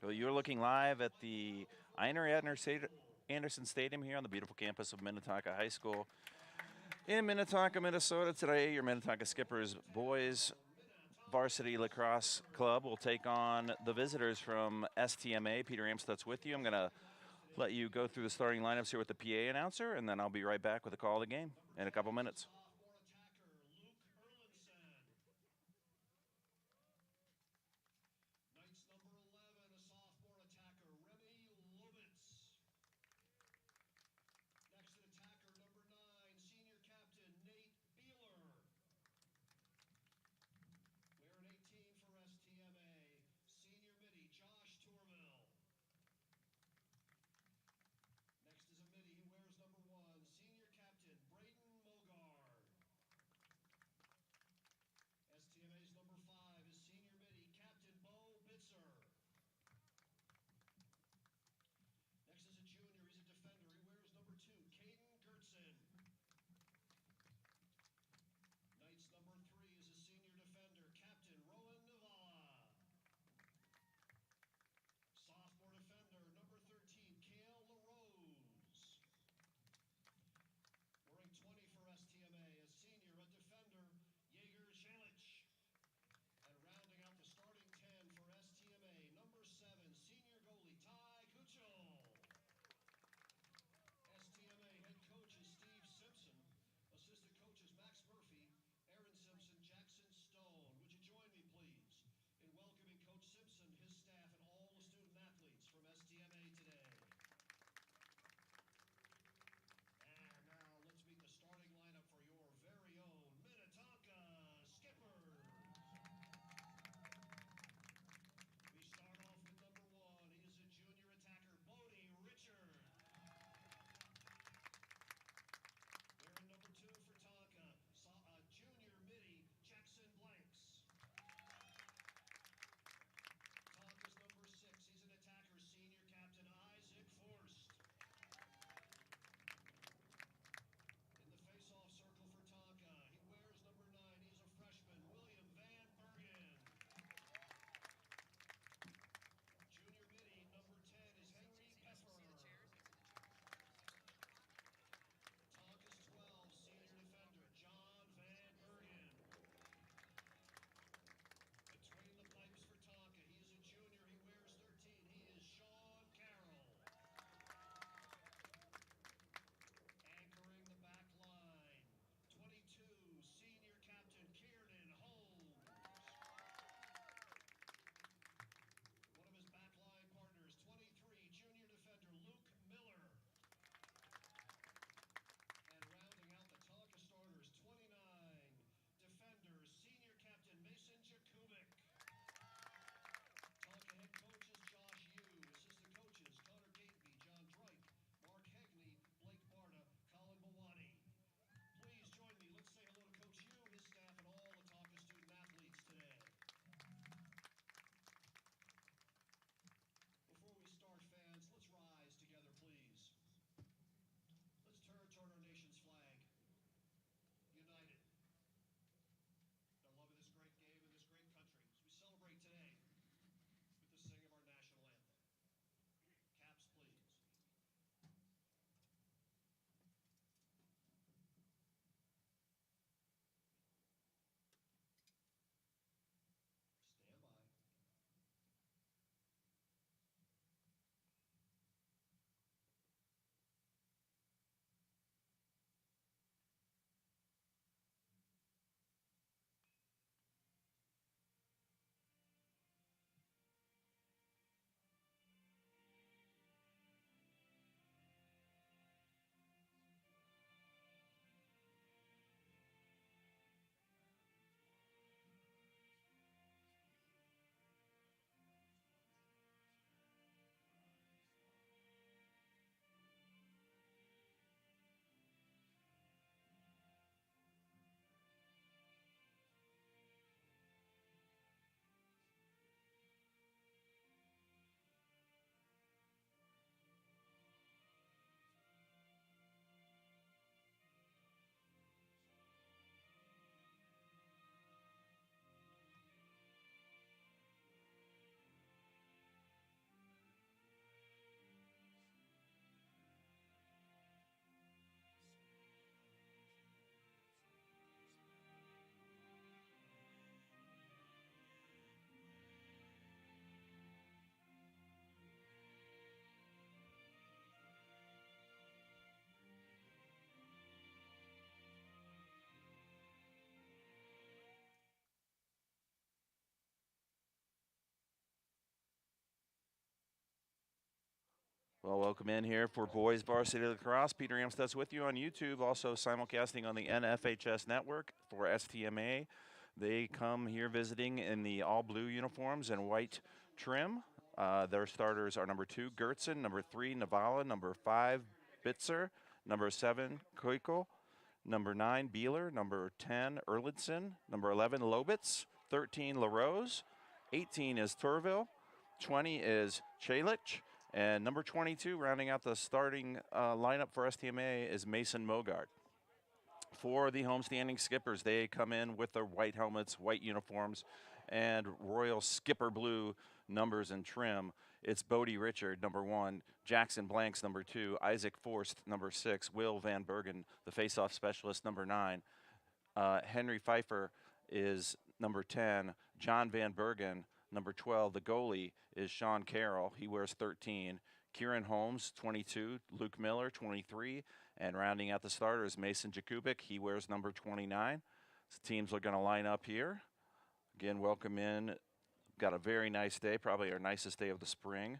Well, you're looking live at the Anderson Stadium here on the beautiful campus of Minnetonka High School in Minnetonka, Minnesota. Today, your Minnetonka Skippers boys Varsity Lacrosse Club will take on the visitors from STMA. Peter Amstutz with you. I'm going to let you go through the starting lineups here with the PA announcer, and then I'll be right back with the call of the game in a couple minutes. Well, welcome in here for Boys Varsity Lacrosse. Peter Amstutz with you on YouTube, also simulcasting on the NFHS network for STMA. They come here visiting in the all-blue uniforms and white trim. Their starters are number 2, Gertzen, number 3, Navala, number 5, Bitzer, number 7, Kuikel, number 9, Beeler, number 10, Erlitson, number 11, Lobitz, 13, LaRose, 18 is Turville, 20 is Chalich, and number 22, rounding out the starting lineup for STMA, is Mason Mogard. For the homestanding skippers, they come in with their white helmets, white uniforms, and royal skipper blue numbers and trim. It's Bodie Richard, number 1, Jackson Blanks, number 2, Isaac Forst, number 6, Will Van Bergen, the faceoff specialist, number 9. Henry Pfeiffer is number 10, John Van Bergen, number 12, the goalie is Sean Carroll. He wears 13. Kieran Holmes, 22. Luke Miller, 23. And rounding out the starters, Mason Jakubik. He wears number 29. So teams are going to line up here. Again, welcome in. Got a very nice day, probably our nicest day of the spring.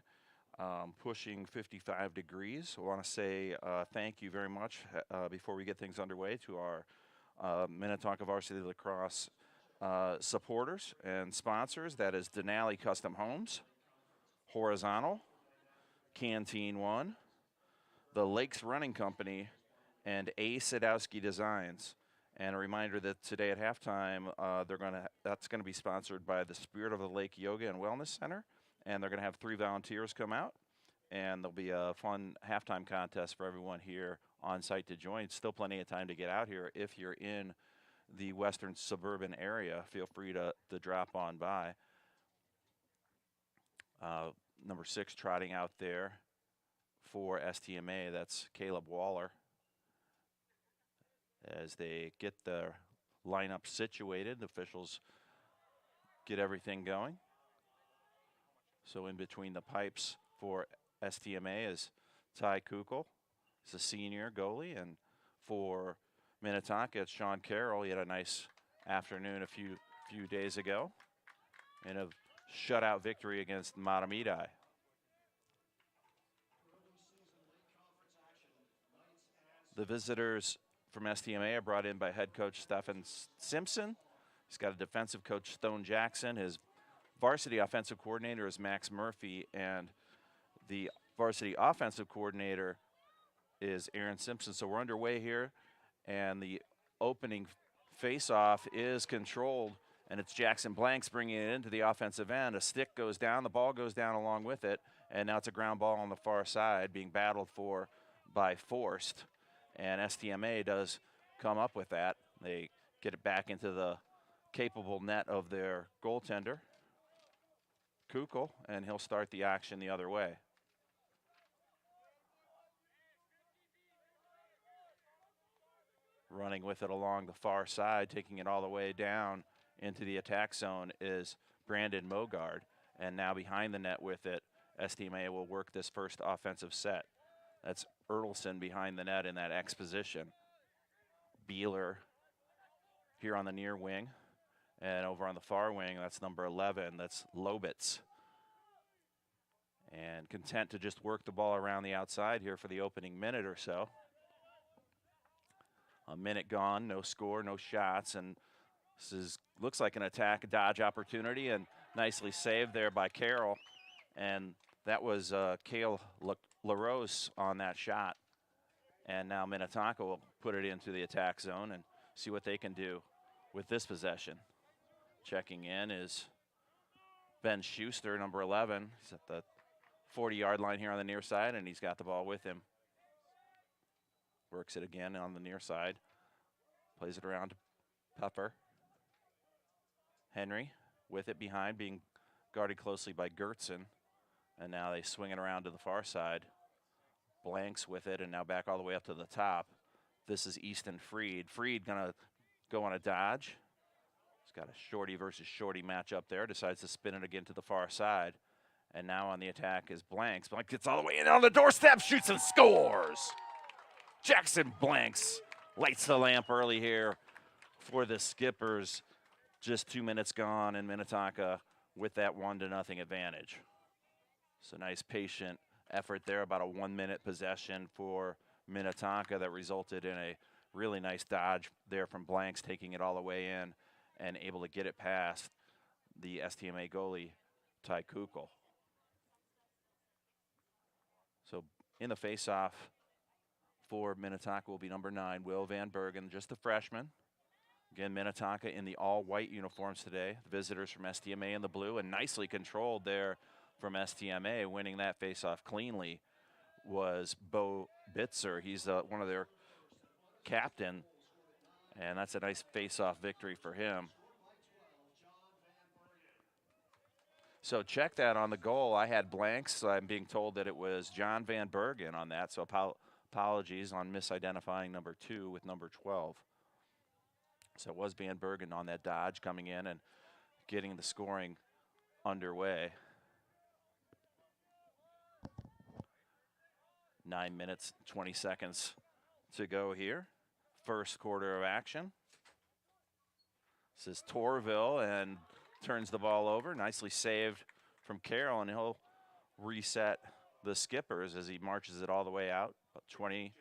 Pushing 55 degrees. I want to say thank you very much before we get things underway to our Minnetonka Varsity Lacrosse supporters and sponsors. That is Denali Custom Homes, Horizontal, Canteen One, the Lakes Running Company, and A. Sadowski Designs. And a reminder that today at halftime, that's going to be sponsored by the Spirit of the Lake Yoga and Wellness Center, and they're going to have 3 volunteers come out, and there'll be a fun halftime contest for everyone here on site to join. Still plenty of time to get out here if you're in the western suburban area. Feel free to drop on by. Number 6 trotting out there for STMA, that's Caleb Waller. As they get the lineup situated, the officials get everything going. So in between the pipes for STMA is Ty Kukel. He's a senior goalie, and for Minnetonka, it's Sean Carroll. He had a nice afternoon a few days ago in a shutout victory against Matamidi. The visitors from STMA are brought in by head coach Stephen Simpson. He's got a defensive coach, Stone Jackson. His varsity offensive coordinator is Max Murphy, and the varsity offensive coordinator is Aaron Simpson. So we're underway here, and the opening face-off is controlled, and it's Jackson Blanks bringing it into the offensive end. A stick goes down, the ball goes down along with it, and now it's a ground ball on the far side being battled for by Forst. And STMA does come up with that. They get it back into the capable net of their goaltender, Kukel, and he'll start the action the other way. Running with it along the far side, taking it all the way down into the attack zone is Brandon Mogard. And now behind the net with it, STMA will work this first offensive set. That's Erdelson behind the net in that X position. Beeler here on the near wing. And over on the far wing, that's number 11. That's Lobitz. And content to just work the ball around the outside here for the opening minute or so. A minute gone, no score, no shots. And this looks like an attack, a dodge opportunity, and nicely saved there by Carroll. And that was Cale LaRose on that shot. And now Minnetonka will put it into the attack zone and see what they can do with this possession. Checking in is Ben Schuster, number 11. He's at the 40-yard line here on the near side, and he's got the ball with him. Works it again on the near side. Plays it around to Puffer. Henry with it behind, being guarded closely by Gertzen. And now they swing it around to the far side. Blanks with it, and now back all the way up to the top. This is Easton Freed. Freed gonna go on a dodge. He's got a shorty versus shorty matchup there. Decides to spin it again to the far side. And now on the attack is Blanks. Blanks gets all the way in on the doorstep, shoots and scores. Jackson Blanks lights the lamp early here for the Skippers. Just 2 minutes gone in Minnetonka with that 1-0 advantage. So nice patient effort there, about a 1-minute possession for Minnetonka that resulted in a really nice dodge there from Blanks, taking it all the way in and able to get it past the STMA goalie, Ty Kukul. So in the faceoff for Minnetonka will be number 9, Will Van Bergen, just a freshman. Again, Minnetonka in the all-white uniforms today. The visitors from STMA in the blue, and nicely controlled there from STMA. Winning that faceoff cleanly was Bo Bitzer. He's one of their captain, and that's a nice faceoff victory for him. So check that on the goal. I had blanks. So I'm being told that it was John Van Bergen on that. So apologies on misidentifying number 2 with number 12. So it was Van Bergen on that dodge coming in and getting the scoring underway. 9 minutes, 20 seconds to go here. First quarter of action. This is Torville and turns the ball over. Nicely saved from Carroll, and he'll reset the Skippers as he marches it all the way out, about 20,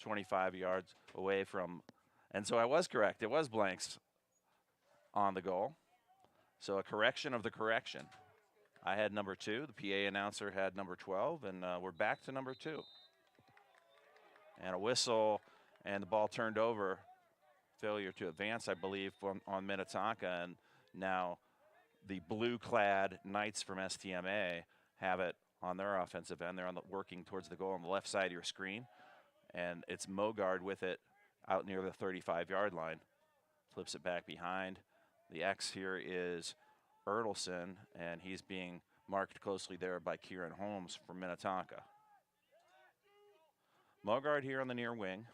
25 yards away from. And so I was correct. It was Blanks on the goal. So a correction of the correction. I had number 2. The PA announcer had number 12, and we're back to number 2. And a whistle, and the ball turned over. Failure to advance, I believe, on Minnetonka, and now the blue-clad Knights from STMA have it on their offensive end. They're working towards the goal on the left side of your screen, and it's Mogard with it out near the 35-yard line. Flips it back behind. The X here is Erdelson, and he's being marked closely there by Kieran Holmes from Minnetonka. Mogard here on the near wing,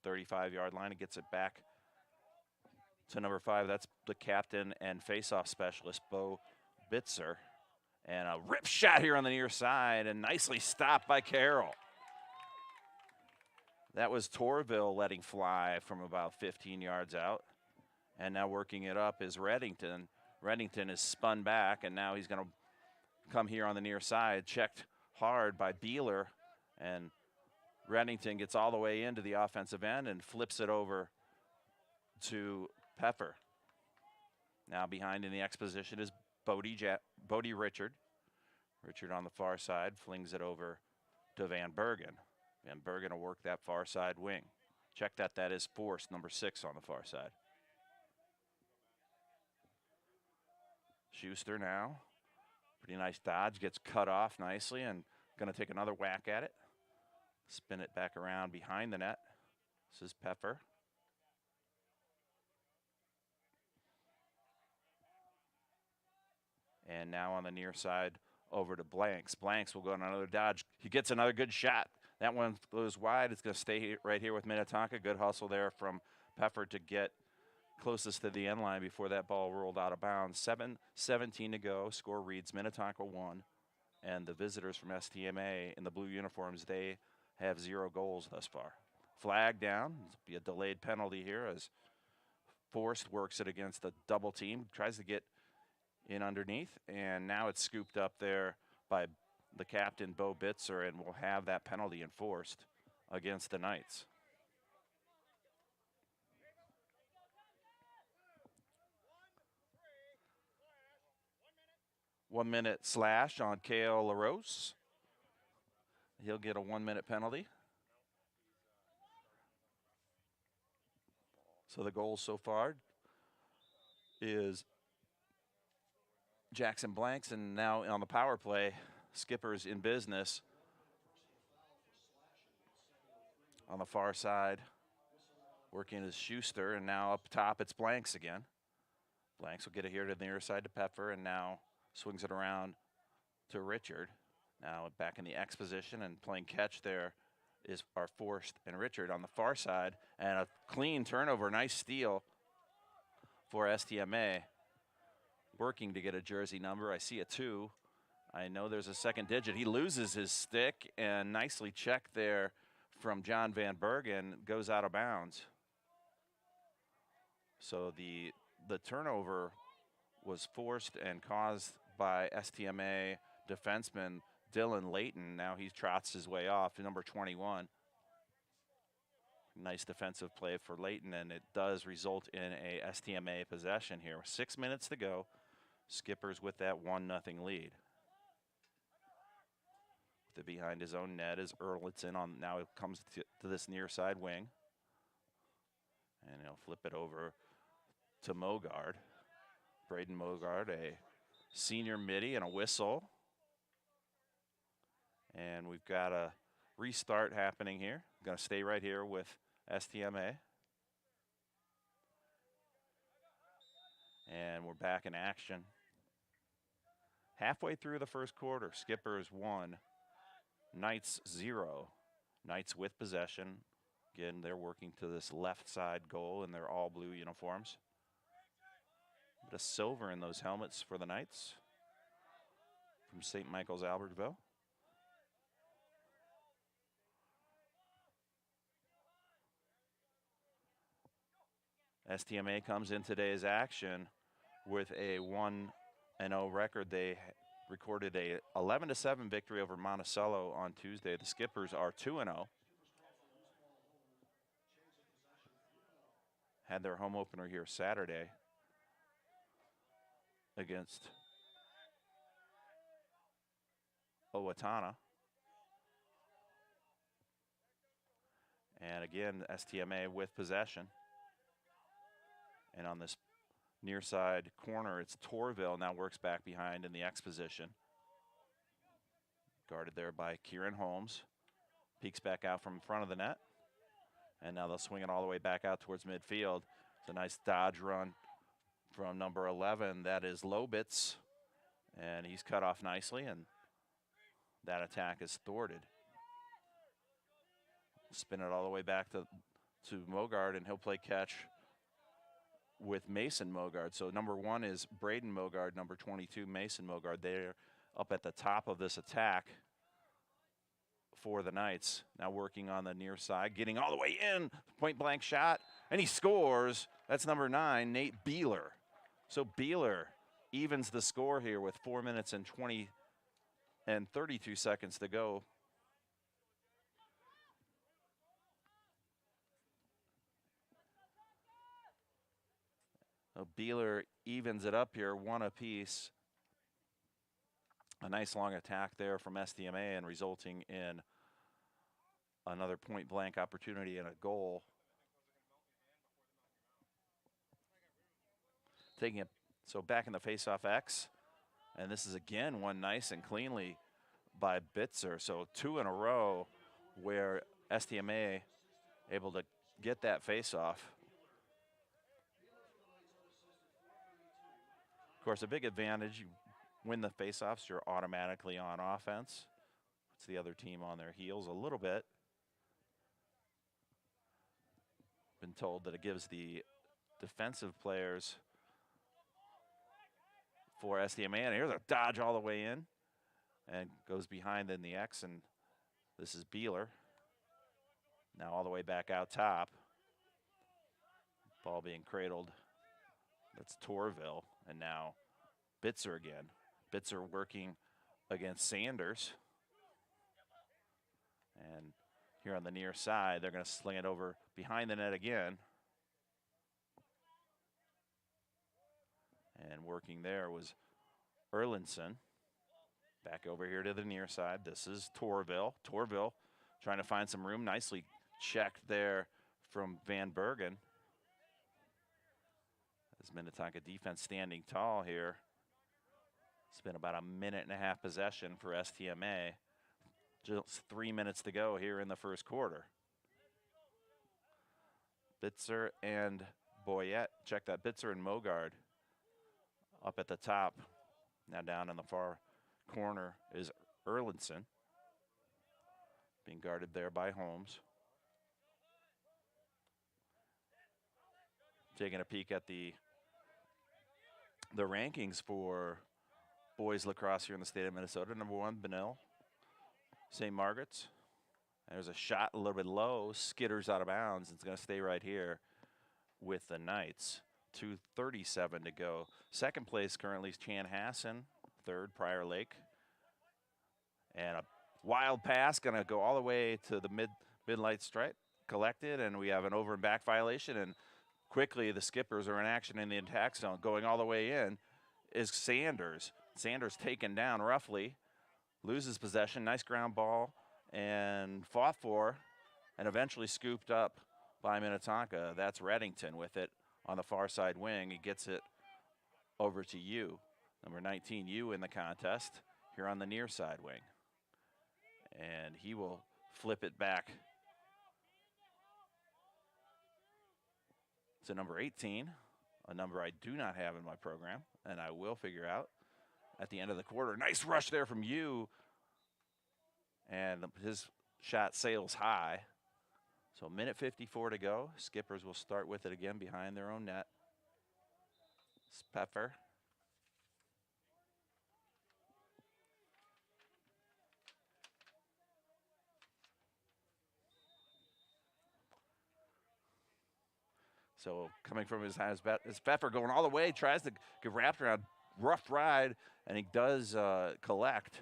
35-yard line. It gets it back to number 5. That's the captain and faceoff specialist, Bo Bitzer. And a rip shot here on the near side, and nicely stopped by Carroll. That was Torville letting fly from about 15 yards out. And now working it up is Reddington. Reddington is spun back, and now he's going to come here on the near side. Checked hard by Beeler, and Reddington gets all the way into the offensive end and flips it over to Pepper. Now behind in the X position is Bodie Richard. Richard on the far side flings it over to Van Bergen. Van Bergen will work that far side wing. Check that. That is Force, number 6 on the far side. Schuster now. Pretty nice dodge. Gets cut off nicely and going to take another whack at it. Spin it back around behind the net. This is Pepper. And now on the near side over to Blanks. Blanks will go on another dodge. He gets another good shot. That one goes wide. It's going to stay right here with Minnetonka. Good hustle there from Pepper to get closest to the end line before that ball rolled out of bounds. 7:17 to go. Score reads Minnetonka 1. And the visitors from STMA in the blue uniforms, they have 0 goals thus far. Flag down. There'll be a delayed penalty here as Forrest works it against the double team. Tries to get in underneath, and now it's scooped up there by the captain, Bo Bitzer, and will have that penalty enforced against the Knights. One-minute slash on Kale LaRose. He'll get a 1-minute penalty. So the goal so far is Jackson Blanks, and now on the power play, Skipper's in business. On the far side, working as Schuster, and now up top it's Blanks again. Blanks will get it here to the near side to Pepper, and now swings it around to Richard. Now back in the X position and playing catch there is our Forrest and Richard on the far side, and a clean turnover, nice steal for STMA. Working to get a jersey number. I see a 2. I know there's a second digit. He loses his stick, and nicely checked there from John Van Bergen, goes out of bounds. So the turnover was forced and caused by STMA defenseman Dylan Layton. Now he trots his way off to number 21. Nice defensive play for Layton, and it does result in a STMA possession here. 6 minutes to go. Skippers with that 1-0 lead. With it behind his own net is Erlitzen on. Now it comes to this near side wing. And he'll flip it over to Mogard. Braden Mogard, a senior midi and a whistle. And we've got a restart happening here. Going to stay right here with STMA. And we're back in action. Halfway through the first quarter, Skippers 1, Knights 0. Knights with possession. Again, they're working to this left side goal in their all blue uniforms. Bit of silver in those helmets for the Knights from St. Michael's-Albertville. STMA comes in today's action with a 1-0 record. They recorded a 11-7 victory over Monticello on Tuesday. The Skippers are 2-0. Had their home opener here Saturday against Owatonna. And again, STMA with possession. And on this near side corner, it's Torville now works back behind in the X position. Guarded there by Kieran Holmes. Peeks back out from in front of the net. And now they'll swing it all the way back out towards midfield. It's a nice dodge run from number 11. That is Lobitz. And he's cut off nicely, and that attack is thwarted. Spin it all the way back to Mogard, and he'll play catch with Mason Mogard. So number 1 is Braden Mogard, number 22, Mason Mogard. They're up at the top of this attack for the Knights. Now working on the near side, getting all the way in, point blank shot, and he scores. That's number 9, Nate Beeler. So Beeler evens the score here with 4 minutes and 32 seconds to go. So Beeler evens it up here, 1 apiece. A nice long attack there from STMA and resulting in another point blank opportunity and a goal. Taking it, so back in the faceoff X. And this is again one nice and cleanly by Bitzer. So 2 in a row where STMA able to get that faceoff. Of course, a big advantage, you win the faceoffs, you're automatically on offense. Puts the other team on their heels a little bit. Been told that it gives the defensive players for STMA, and here's a dodge all the way in and goes behind in the X, and this is Beeler. Now all the way back out top. Ball being cradled. That's Torville, and now Bitzer again. Bitzer working against Sanders. And here on the near side, they're going to sling it over behind the net again. And working there was Erlinson. Back over here to the near side. This is Torville. Torville trying to find some room. Nicely checked there from Van Bergen. This Minnetonka defense standing tall here. It's been about a 1.5-minute possession for STMA. Just 3 minutes to go here in the first quarter. Bitzer and Boyette. Check that. Bitzer and Mogard up at the top. Now down in the far corner is Erlinson. Being guarded there by Holmes. Taking a peek at the rankings for boys lacrosse here in the state of Minnesota. Number 1, Benil, St. Margaret's. There's a shot a little bit low, skitters out of bounds. It's going to stay right here with the Knights. 2:37 to go. Second place currently is Chanhassen. Third, Prior Lake. And a wild pass going to go all the way to the mid-light stripe, collected, and we have an over and back violation. And quickly the skippers are in action in the attack zone. Going all the way in is Sanders. Sanders taken down roughly, loses possession, nice ground ball, and fought for, and eventually scooped up by Minnetonka. That's Reddington with it on the far side wing. He gets it over to you. Number 19, you in the contest here on the near side wing. And he will flip it back to number 18, a number I do not have in my program, and I will figure out at the end of the quarter. Nice rush there from you, and his shot sails high. So minute 54 to go. Skippers will start with it again behind their own net. Speffer. So coming from his hands, Speffer going all the way, tries to get wrapped around, rough ride, and he does collect.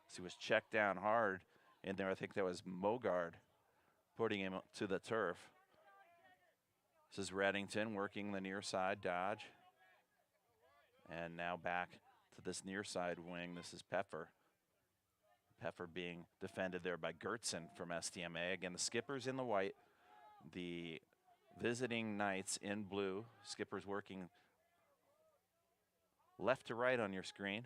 So he was checked down hard in there. I think that was Mogard putting him to the turf. This is Reddington working the near side dodge. And now back to this near side wing. This is Peffer. Peffer being defended there by Gertzen from STMA. Again, the skippers in the white, the visiting Knights in blue. Skippers working left to right on your screen.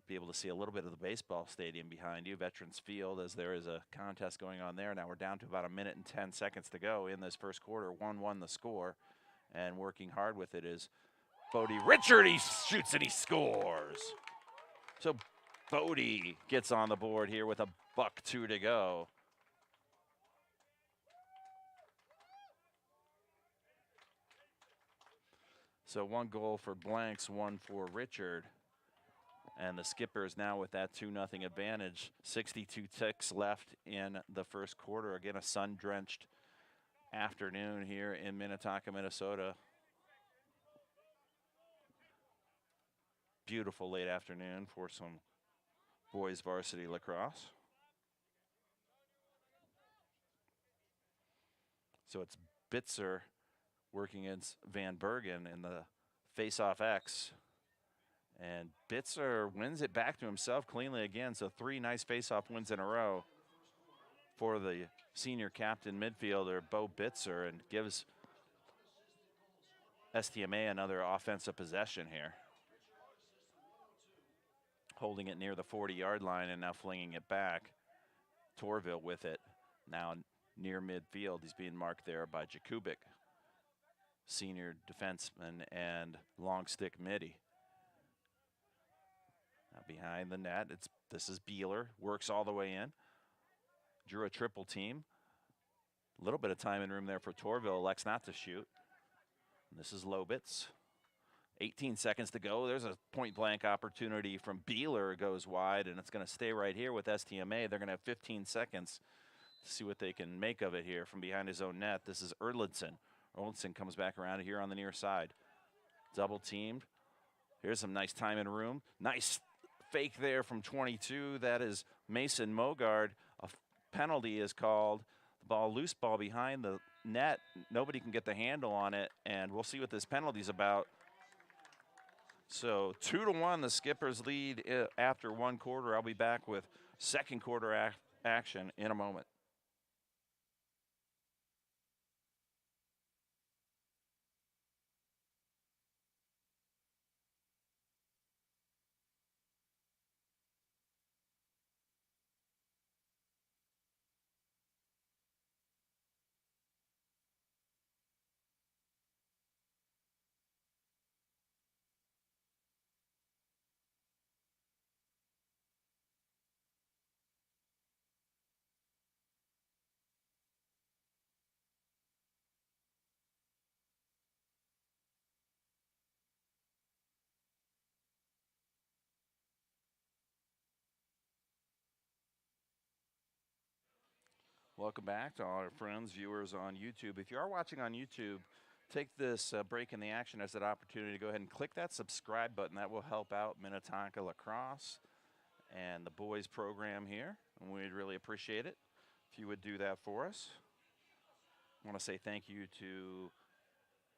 Be able to see a little bit of the baseball stadium behind you, Veterans Field, as there is a contest going on there. Now we're down to about a minute and 10 seconds to go in this first quarter. 1-1 the score, and working hard with it is Bodie Richard. He shoots and he scores. So Bodie gets on the board here with a $1-2 to go. So 1 goal for Blanks, 1 for Richard. And the Skippers now with that 2-0 advantage. 62 ticks left in the first quarter. Again, a sun-drenched afternoon here in Minnetonka, Minnesota. Beautiful late afternoon for some boys varsity lacrosse. So it's Bitzer working against Van Bergen in the face-off X. And Bitzer wins it back to himself cleanly again. So 3 nice face-off wins in a row for the senior captain midfielder, Bo Bitzer, and gives STMA another offensive possession here. Holding it near the 40-yard line and now flinging it back. Torville with it now near midfield. He's being marked there by Jakubik, senior defenseman and long stick midi. Now behind the net, this is Beeler, works all the way in. Drew a triple team. A little bit of time and room there for Torville, elects not to shoot. And this is Lobitz. 18 seconds to go. There's a point blank opportunity from Beeler, goes wide, and it's going to stay right here with STMA. They're going to have 15 seconds to see what they can make of it here from behind his own net. This is Erlandson. Erlandson comes back around here on the near side. Double teamed. Here's some nice time and room. Nice fake there from 22. That is Mason Mogard. A penalty is called. The ball, loose ball behind the net. Nobody can get the handle on it, and we'll see what this penalty's about. So 2-1, the Skippers lead after 1 quarter. I'll be back with second quarter action in a moment. Welcome back to all our friends, viewers on YouTube. If you are watching on YouTube, take this break in the action as an opportunity to go ahead and click that subscribe button. That will help out Minnetonka Lacrosse and the boys program here, and we'd really appreciate it if you would do that for us. I want to say thank you to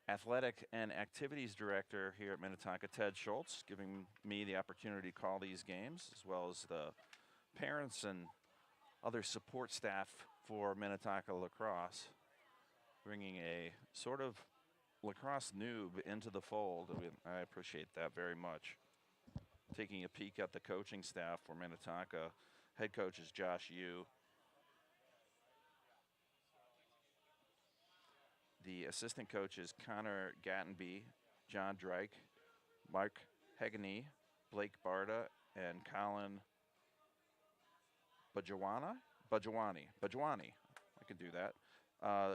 Athletic and Activities Director here at Minnetonka, Ted Schultz, giving me the opportunity to call these games, as well as the parents and other support staff for Minnetonka Lacrosse, bringing a sort of lacrosse noob into the fold. I appreciate that very much. Taking a peek at the coaching staff for Minnetonka, head coach is Josh Yu. The assistant coaches Connor Gattenby, John Drake, Mark Hegany, Blake Barta, and Colin Bajwani. I can do that.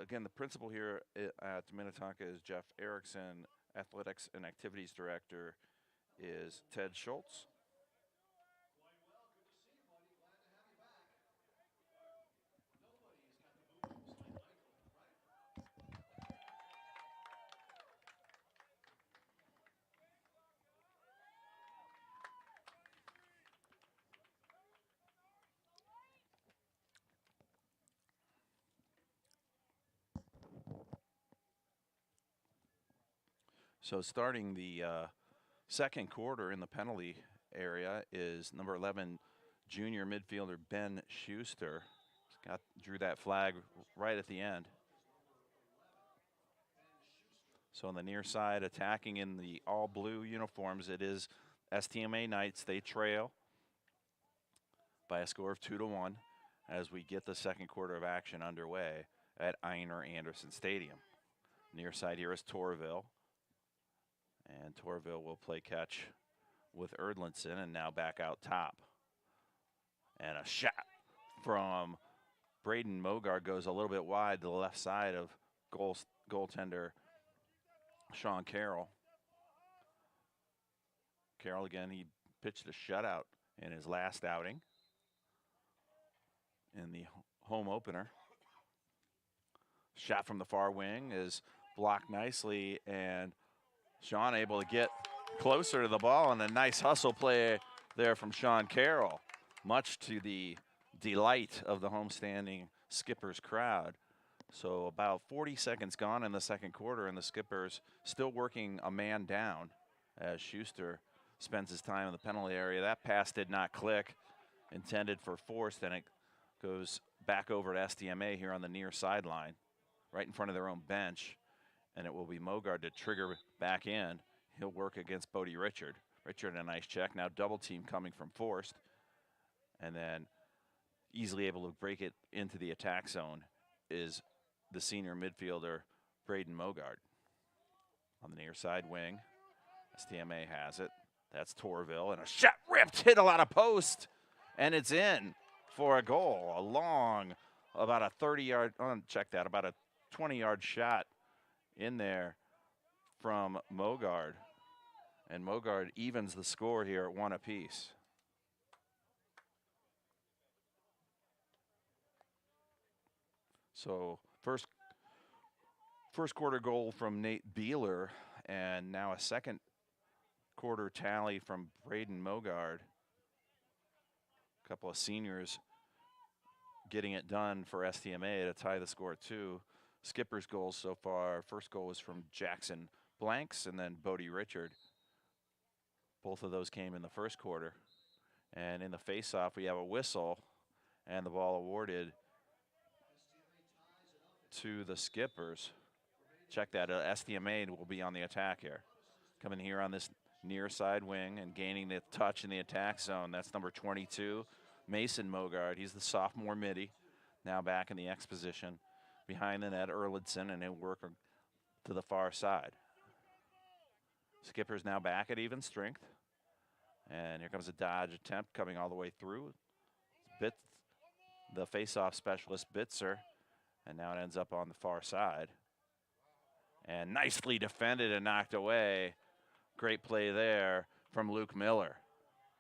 Again, the principal here at Minnetonka is Jeff Erickson. Athletics and Activities Director is Ted Schultz. So starting the second quarter in the penalty area is number 11 junior midfielder Ben Schuster. Drew that flag right at the end. So on the near side, attacking in the all blue uniforms, it is STMA Knights. They trail by a score of 2-1 as we get the second quarter of action underway at Einar Anderson Stadium. Near side here is Torville. And Torville will play catch with Erdlinson, and now back out top. And a shot from Braden Mogard goes a little bit wide to the left side of goaltender Sean Carroll. Carroll, again, he pitched a shutout in his last outing in the home opener. Shot from the far wing is blocked nicely, and Sean able to get closer to the ball, and a nice hustle play there from Sean Carroll, much to the delight of the homestanding Skippers crowd. So about 40 seconds gone in the second quarter, and the Skippers still working a man down as Schuster spends his time in the penalty area. That pass did not click, intended for Forst, and it goes back over to STMA here on the near sideline, right in front of their own bench. And it will be Mogard to trigger back in. He'll work against Bodie Richard. Richard, a nice check. Now double team coming from Forst. And then easily able to break it into the attack zone is the senior midfielder, Braden Mogard. On the near side wing, STMA has it. That's Torville. And a shot ripped, hit a lot of post. And it's in for a goal. A long, about a 30-yard, check that, about a 20-yard shot in there from Mogard, and Mogard evens the score here at 1 apiece. So first quarter goal from Nate Beeler, and now a second quarter tally from Braden Mogard. A couple of seniors getting it done for STMA to tie the score at 2. Skipper's goals so far, first goal was from Jackson Blanks and then Bodie Richard. Both of those came in the first quarter. And in the face-off, we have a whistle, and the ball awarded to the Skippers. Check that, STMA will be on the attack here. Coming here on this near side wing and gaining the touch in the attack zone. That's number 22, Mason Mogard. He's the sophomore midi, now back in the X position. Behind the net, Erlandson, and he'll work to the far side. Skipper's now back at even strength. And here comes a dodge attempt coming all the way through. The face-off specialist, Bitzer. And now it ends up on the far side. And nicely defended and knocked away. Great play there from Luke Miller.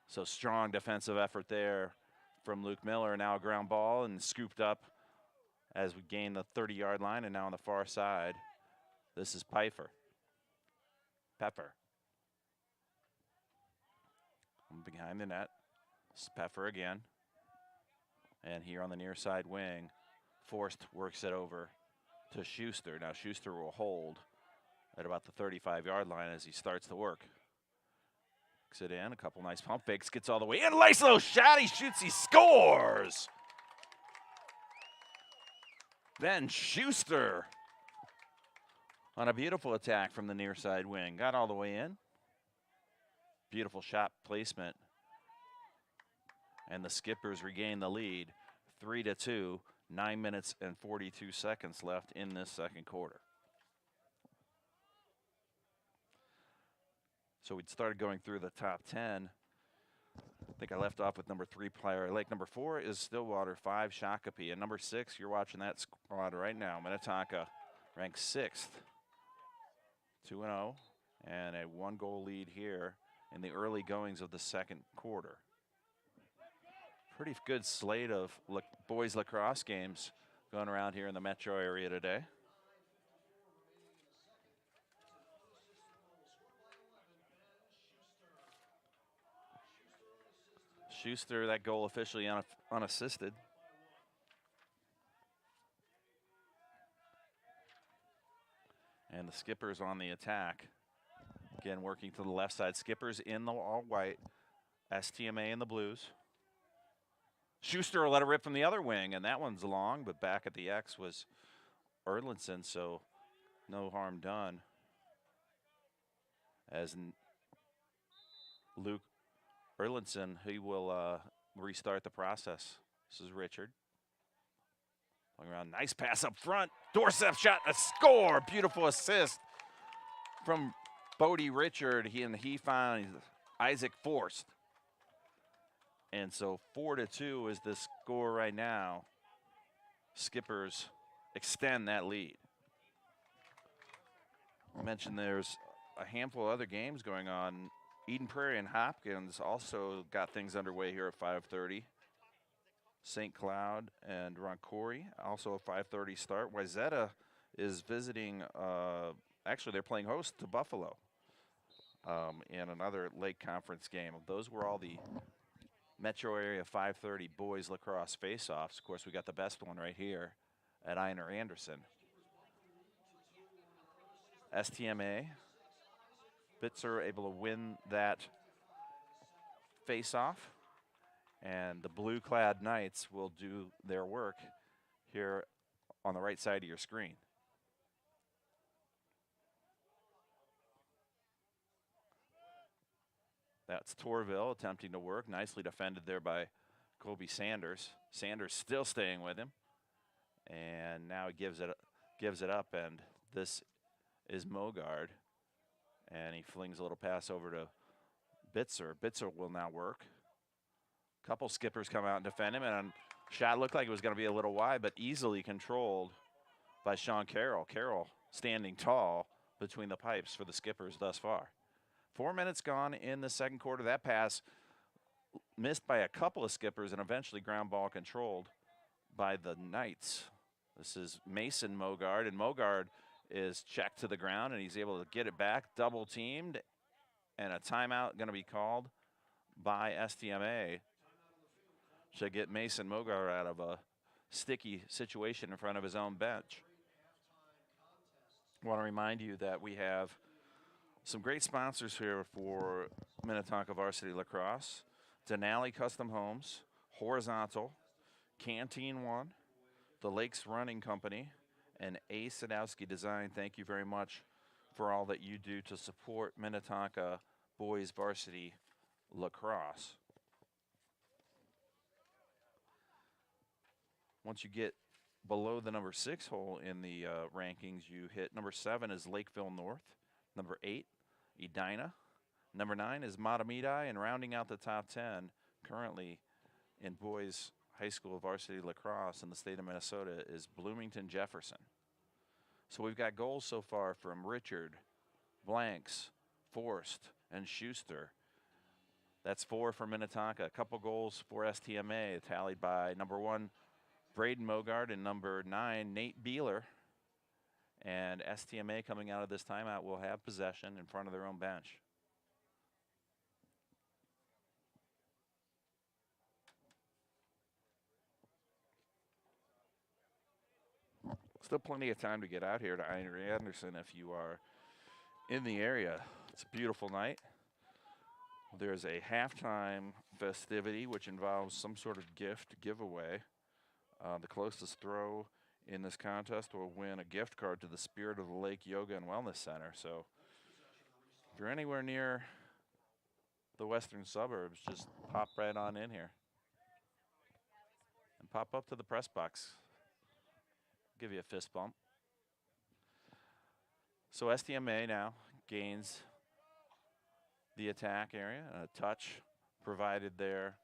So strong defensive effort there from Luke Miller. Now a ground ball and scooped up as we gain the 30-yard line, and now on the far side, this is Pepper. Behind the net. Speffer again. And here on the near side wing, Forst works it over to Schuster. Now Schuster will hold at about the 35-yard line as he starts to work. Kicks it in, a couple nice pump fakes, gets all the way in. Nice little shot, he shoots, he scores! Ben Schuster on a beautiful attack from the near side wing. Got all the way in. Beautiful shot placement. And the Skippers regain the lead, 3-2, 9 minutes and 42 seconds left in this second quarter. So we started going through the top 10. I think I left off with number 3, Prior Lake. Number 4 is Stillwater, 5, Shakopee. And number 6, you're watching that squad right now, Minnetonka, ranked 6th, 2-0, and a 1-goal lead here in the early goings of the second quarter. Pretty good slate of boys lacrosse games going around here in the metro area today. Schuster, that goal officially unassisted. And the Skippers on the attack. Again, working to the left side. Skippers in the all-white, STMA in the blues. Schuster will let it rip from the other wing, and that one's long, but back at the X was Erlandson, so no harm done. As Luke Erlandson, he will restart the process. This is Richard. Going around, nice pass up front. Dorset shot, a score. Beautiful assist from Bodie Richard. He found Isaac Forst. And so 4-2 is the score right now. Skippers extend that lead. I mentioned there's a handful of other games going on. Eden Prairie and Hopkins also got things underway here at 5:30. St. Cloud and Roncory, also a 5:30 start. Wayzata is visiting, actually they're playing host to Buffalo in another Lake Conference game. Those were all the metro area 5:30 boys lacrosse face-offs. Of course, we got the best one right here at Einer Anderson. STMA, Bitzer able to win that face-off, and the blue-clad Knights will do their work here on the right side of your screen. That's Torville attempting to work, nicely defended there by Kobe Sanders. Sanders still staying with him, and now he gives it up, and this is Mogard, and he flings a little pass over to Bitzer. Bitzer will now work. Couple Skippers come out and defend him, and shot looked like it was going to be a little wide, but easily controlled by Sean Carroll. Carroll standing tall between the pipes for the Skippers thus far. 4 minutes gone in the second quarter. That pass missed by a couple of Skippers and eventually ground ball controlled by the Knights. This is Mason Mogard, and Mogard is checked to the ground, and he's able to get it back, double teamed, and a timeout going to be called by STMA to get Mason Mogard out of a sticky situation in front of his own bench. I want to remind you that we have some great sponsors here for Minnetonka Varsity Lacrosse. Denali Custom Homes, Horizontal, Canteen One, the Lakes Running Company, and A. Sadowski Design. Thank you very much for all that you do to support Minnetonka boys varsity lacrosse. Once you get below the number 6 hole in the rankings, you hit number 7 is Lakeville North, number 8, Edina, number 9 is Matamidi, and rounding out the top 10 currently in boys high school varsity lacrosse in the state of Minnesota is Bloomington Jefferson. So we've got goals so far from Richard, Blanks, Forst, and Schuster. That's 4 for Minnetonka. A couple goals for STMA, tallied by number 1, Braden Mogard, and number 9, Nate Beeler. And STMA coming out of this timeout will have possession in front of their own bench. Still plenty of time to get out here to Einery-Anderson if you are in the area. It's a beautiful night. There's a halftime festivity which involves some sort of gift giveaway. The closest throw in this contest will win a gift card to the Spirit of the Lake Yoga and Wellness Center. So if you're anywhere near the western suburbs, just pop right on in here and pop up to the press box. Give you a fist bump. So STMA now gains the attack area, a touch provided there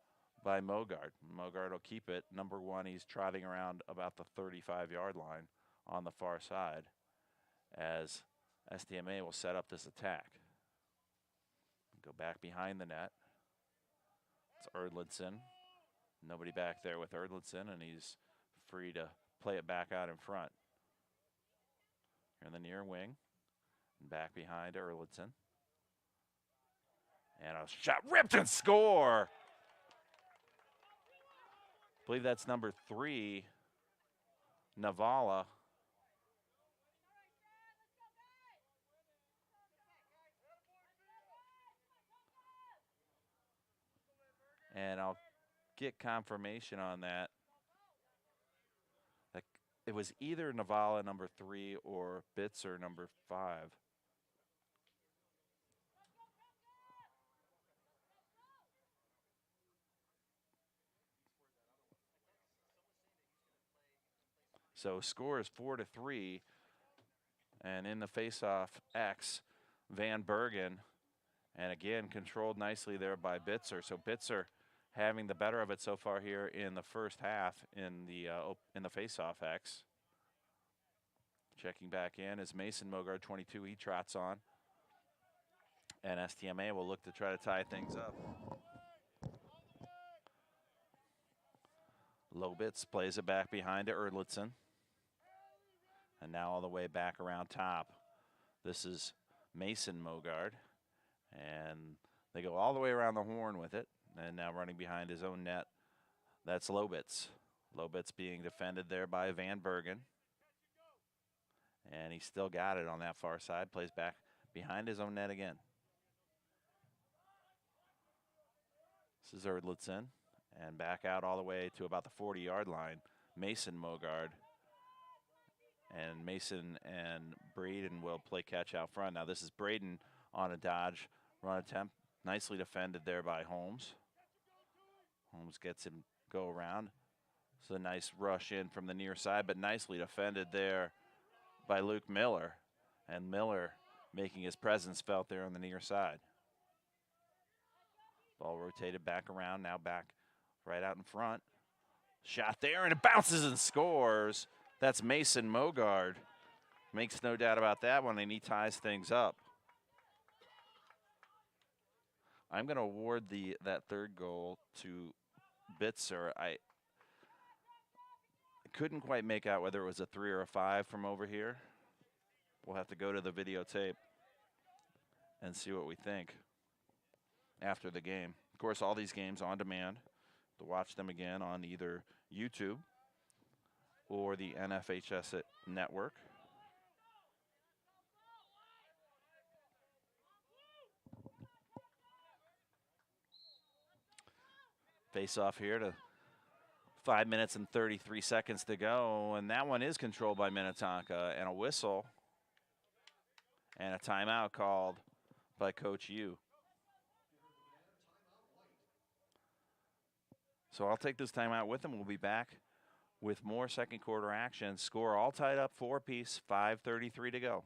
by Mogard. Mogard will keep it. Number one, he's trotting around about the 35-yard line on the far side as STMA will set up this attack. Go back behind the net. It's Erdlinson. Nobody back there with Erdlinson, and he's free to play it back out in front. Here in the near wing, and back behind Erdlinson. And a shot ripped and score. I believe that's number 3, Navala. And I'll get confirmation on that. Like, it was either Navala number 3 or Bitzer number 5. So score is 4-3, and in the faceoff X, Van Bergen, and again controlled nicely there by Bitzer. So Bitzer having the better of it so far here in the first half in the faceoff X. Checking back in is Mason Mogard, 22. He trots on, and STMA will look to try to tie things up. Lobitz plays it back behind to Erdlinson. And now all the way back around top. This is Mason Mogard. And they go all the way around the horn with it. And now running behind his own net, that's Lobitz. Lobitz being defended there by Van Bergen. And he's still got it on that far side. Plays back behind his own net again. This is Erdlinson. And back out all the way to about the 40-yard line. Mason Mogard. And Mason and Braden will play catch out front. Now this is Braden on a dodge run attempt. Nicely defended there by Holmes. Holmes gets him go around. So a nice rush in from the near side, but nicely defended there by Luke Miller. And Miller making his presence felt there on the near side. Ball rotated back around, now back right out in front. Shot there, and it bounces and scores. That's Mason Mogard. Makes no doubt about that one, and he ties things up. I'm going to award that third goal to Bitzer. I couldn't quite make out whether it was a 3 or a 5 from over here. We'll have to go to the videotape and see what we think after the game. Of course, all these games on demand. To watch them again on either YouTube or the NFHS network. Face off here to 5 minutes and 33 seconds to go, and that one is controlled by Minnetonka, and a whistle and a timeout called by Coach Yu. So I'll take this timeout with him. We'll be back with more second quarter action. Score all tied up, 4-piece, 5:33 to go.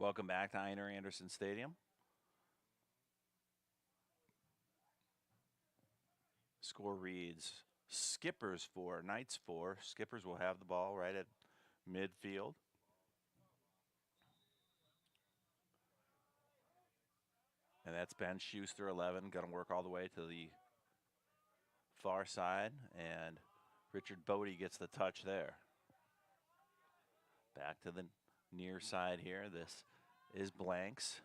Welcome back to Einar Anderson Stadium. Score reads Skippers 4, Knights 4. Skippers will have the ball right at midfield. And that's Ben Schuster, 11, going to work all the way to the far side. And Richard Bodie gets the touch there. Back to the near side here. This is Blanks.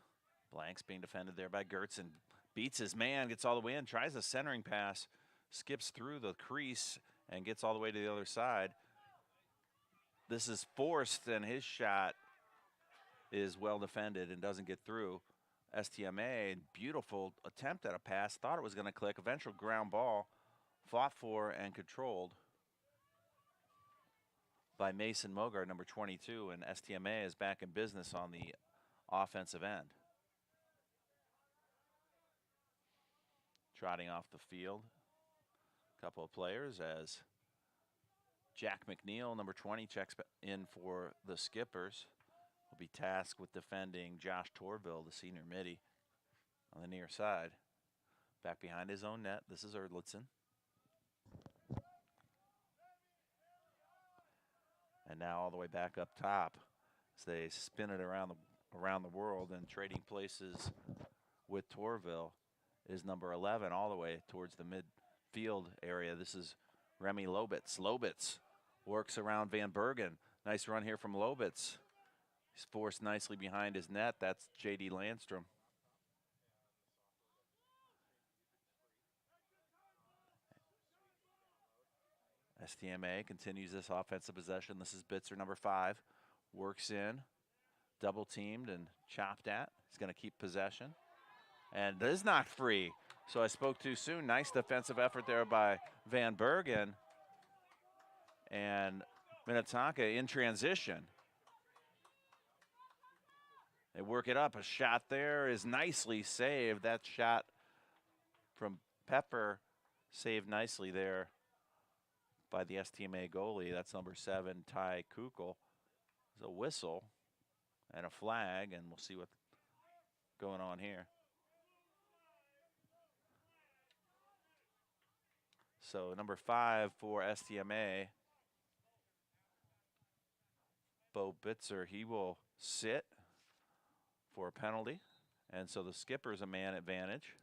Blanks being defended there by Gertz and beats his man, gets all the way in, tries a centering pass, skips through the crease and gets all the way to the other side. This is forced, and his shot is well defended and doesn't get through. STMA, beautiful attempt at a pass, thought it was going to click, eventual ground ball, fought for and controlled by Mason Mogard, number 22, and STMA is back in business on the offensive end. Trotting off the field, a couple of players as Jack McNeil, number 20, checks in for the Skippers. Will be tasked with defending Josh Torville, the senior midi, on the near side. Back behind his own net, this is Erdlitzen. And now all the way back up top as they spin it around the world, and trading places with Torville is number 11 all the way towards the midfield area. This is Remy Lobitz. Lobitz works around Van Bergen. Nice run here from Lobitz. He's forced nicely behind his net. That's J.D. Landstrom. STMA continues this offensive possession. This is Bitzer, number 5. Works in, double teamed and chopped at. He's going to keep possession. And is not free. So I spoke too soon. Nice defensive effort there by Van Bergen. And Minnetonka in transition. They work it up. A shot there is nicely saved. That shot from Pepper saved nicely there by the STMA goalie. That's number 7, Ty Kukul. There's a whistle and a flag, and we'll see what's going on here. So number 5 for STMA, Bo Bitzer, he will sit for a penalty. And so the Skipper's a man advantage.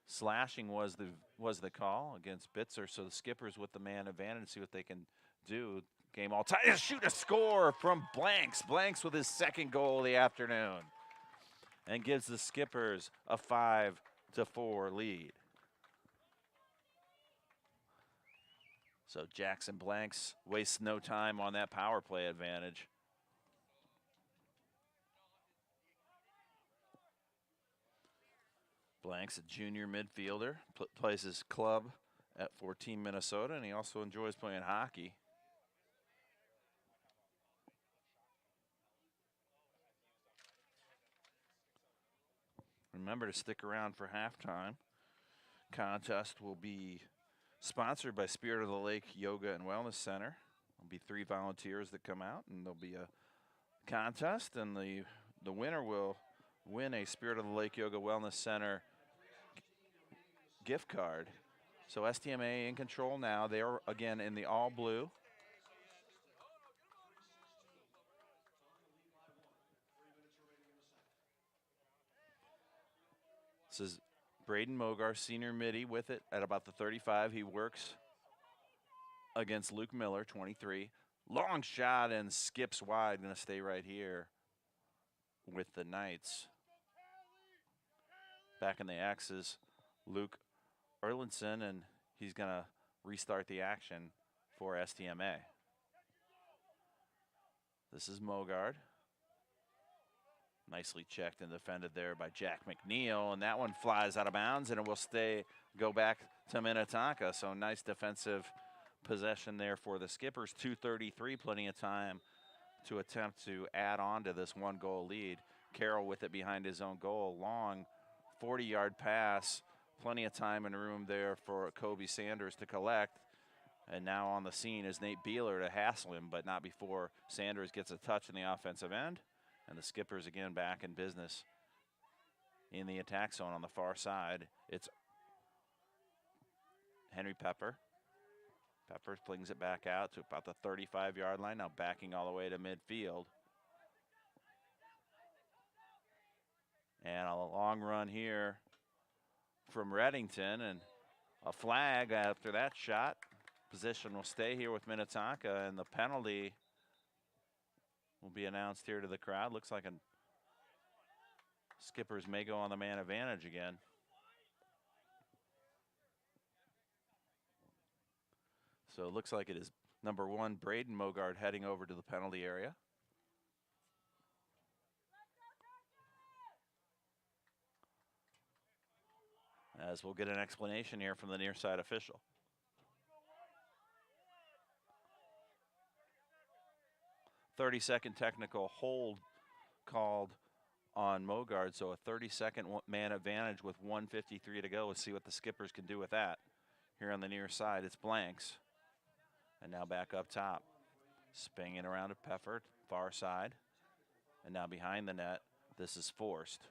Slashing was the call against Bitzer, so the Skippers with the man advantage, see what they can do. Game all tight. Shoot a score from Blanks. Blanks with his second goal of the afternoon, and gives the Skippers a 5-4 lead. So Jackson Blanks wastes no time on that power play advantage. Blanks, a junior midfielder, plays his club at 14 Minnesota, and he also enjoys playing hockey. Remember to stick around for halftime. Contest will be sponsored by Spirit of the Lake Yoga and Wellness Center. There'll be 3 volunteers that come out, and there'll be a contest, and the winner will win a Spirit of the Lake Yoga Wellness Center gift card. So STMA in control now. They are again in the all blue. This is Braden Mogar, senior midi, with it at about the 35. He works against Luke Miller, 23. Long shot and skips wide. Going to stay right here with the Knights. Back in the X's, Luke Erlandson, and he's going to restart the action for STMA. This is Mogard. Nicely checked and defended there by Jack McNeil, and that one flies out of bounds, and it will go back to Minnetonka. So nice defensive possession there for the Skippers. 2:33, plenty of time to attempt to add on to this 1-goal lead. Carroll with it behind his own goal. Long 40-yard pass. Plenty of time and room there for Kobe Sanders to collect. And now on the scene is Nate Beeler to hassle him, but not before Sanders gets a touch in the offensive end. And the Skippers again back in business in the attack zone on the far side. It's Henry Pepper. Pepper flings it back out to about the 35-yard line, now backing all the way to midfield. And a long run here from Reddington, and a flag after that shot. Position will stay here with Minnetonka, and the penalty will be announced here to the crowd. Looks like Skippers may go on the man advantage again. So it looks like it is number 1, Braden Mogard, heading over to the penalty area. As we'll get an explanation here from the near side official. "30-second technical hold called on Mogard, so a 30-second man advantage with 1:53 to go. Let's see what the Skippers can do with that. Here on the near side, it's Blanks. And now back up top. Spinning around to Peffer, far side. And now behind the net, this is forced.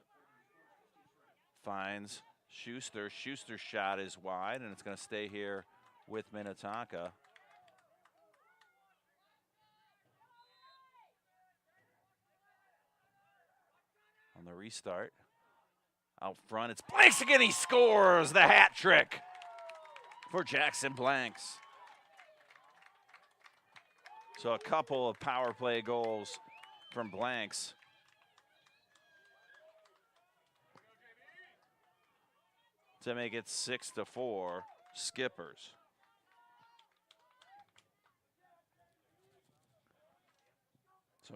Finds Schuster. Schuster's shot is wide, and it's going to stay here with Minnetonka. On the restart, out front, it's Blanks again. He scores the hat trick for Jackson Blanks. So a couple of power play goals from Blanks. To make it 6-4, Skippers. So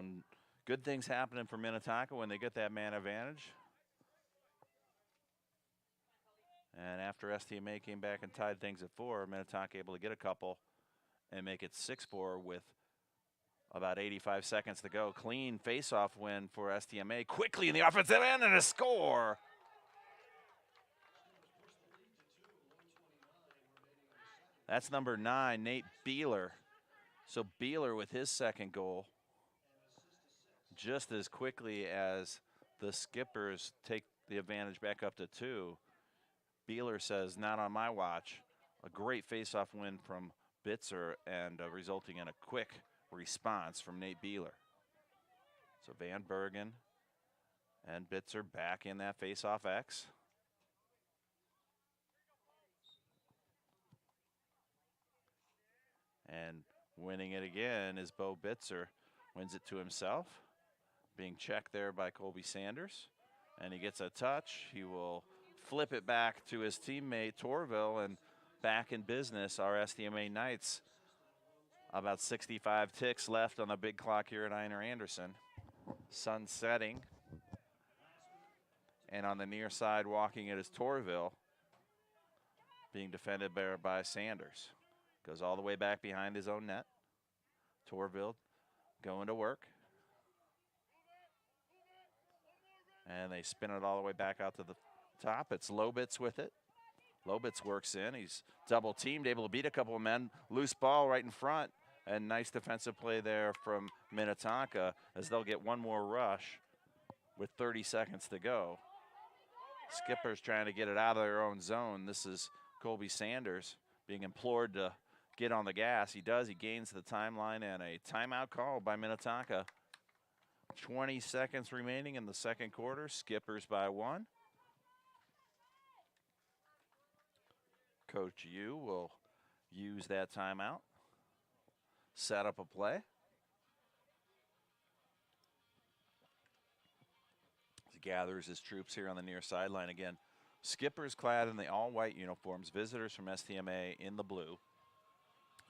good things happening for Minnetonka when they get that man advantage. And after STMA came back and tied things at 4, Minnetonka able to get a couple and make it 6-4 with about 85 seconds to go. Clean face-off win for STMA. Quickly in the offensive end and a score. That's number 9, Nate Beeler. So Beeler with his second goal. Just as quickly as the Skippers take the advantage back up to 2, Beeler says, not on my watch. A great face-off win from Bitzer and resulting in a quick response from Nate Beeler. So Van Bergen and Bitzer back in that face-off X. And winning it again is Bo Bitzer. Wins it to himself. Being checked there by Colby Sanders. And he gets a touch. He will flip it back to his teammate Torville, and back in business, our STMA Knights. About 65 ticks left on the big clock here at Einar Anderson. Sun setting. And on the near side, walking it is Torville, being defended by Sanders. Goes all the way back behind his own net. Torville going to work. And they spin it all the way back out to the top. It's Lobitz with it. Lobitz works in. He's double teamed, able to beat a couple of men. Loose ball right in front. And nice defensive play there from Minnetonka as they'll get one more rush with 30 seconds to go. Skippers trying to get it out of their own zone. This is Colby Sanders being implored to get on the gas. He does. He gains the timeline, and a timeout call by Minnetonka. 20 seconds remaining in the second quarter. Skippers by 1. Coach Yu will use that timeout. Set up a play. He gathers his troops here on the near sideline again. Skippers clad in the all-white uniforms. Visitors from STMA in the blue.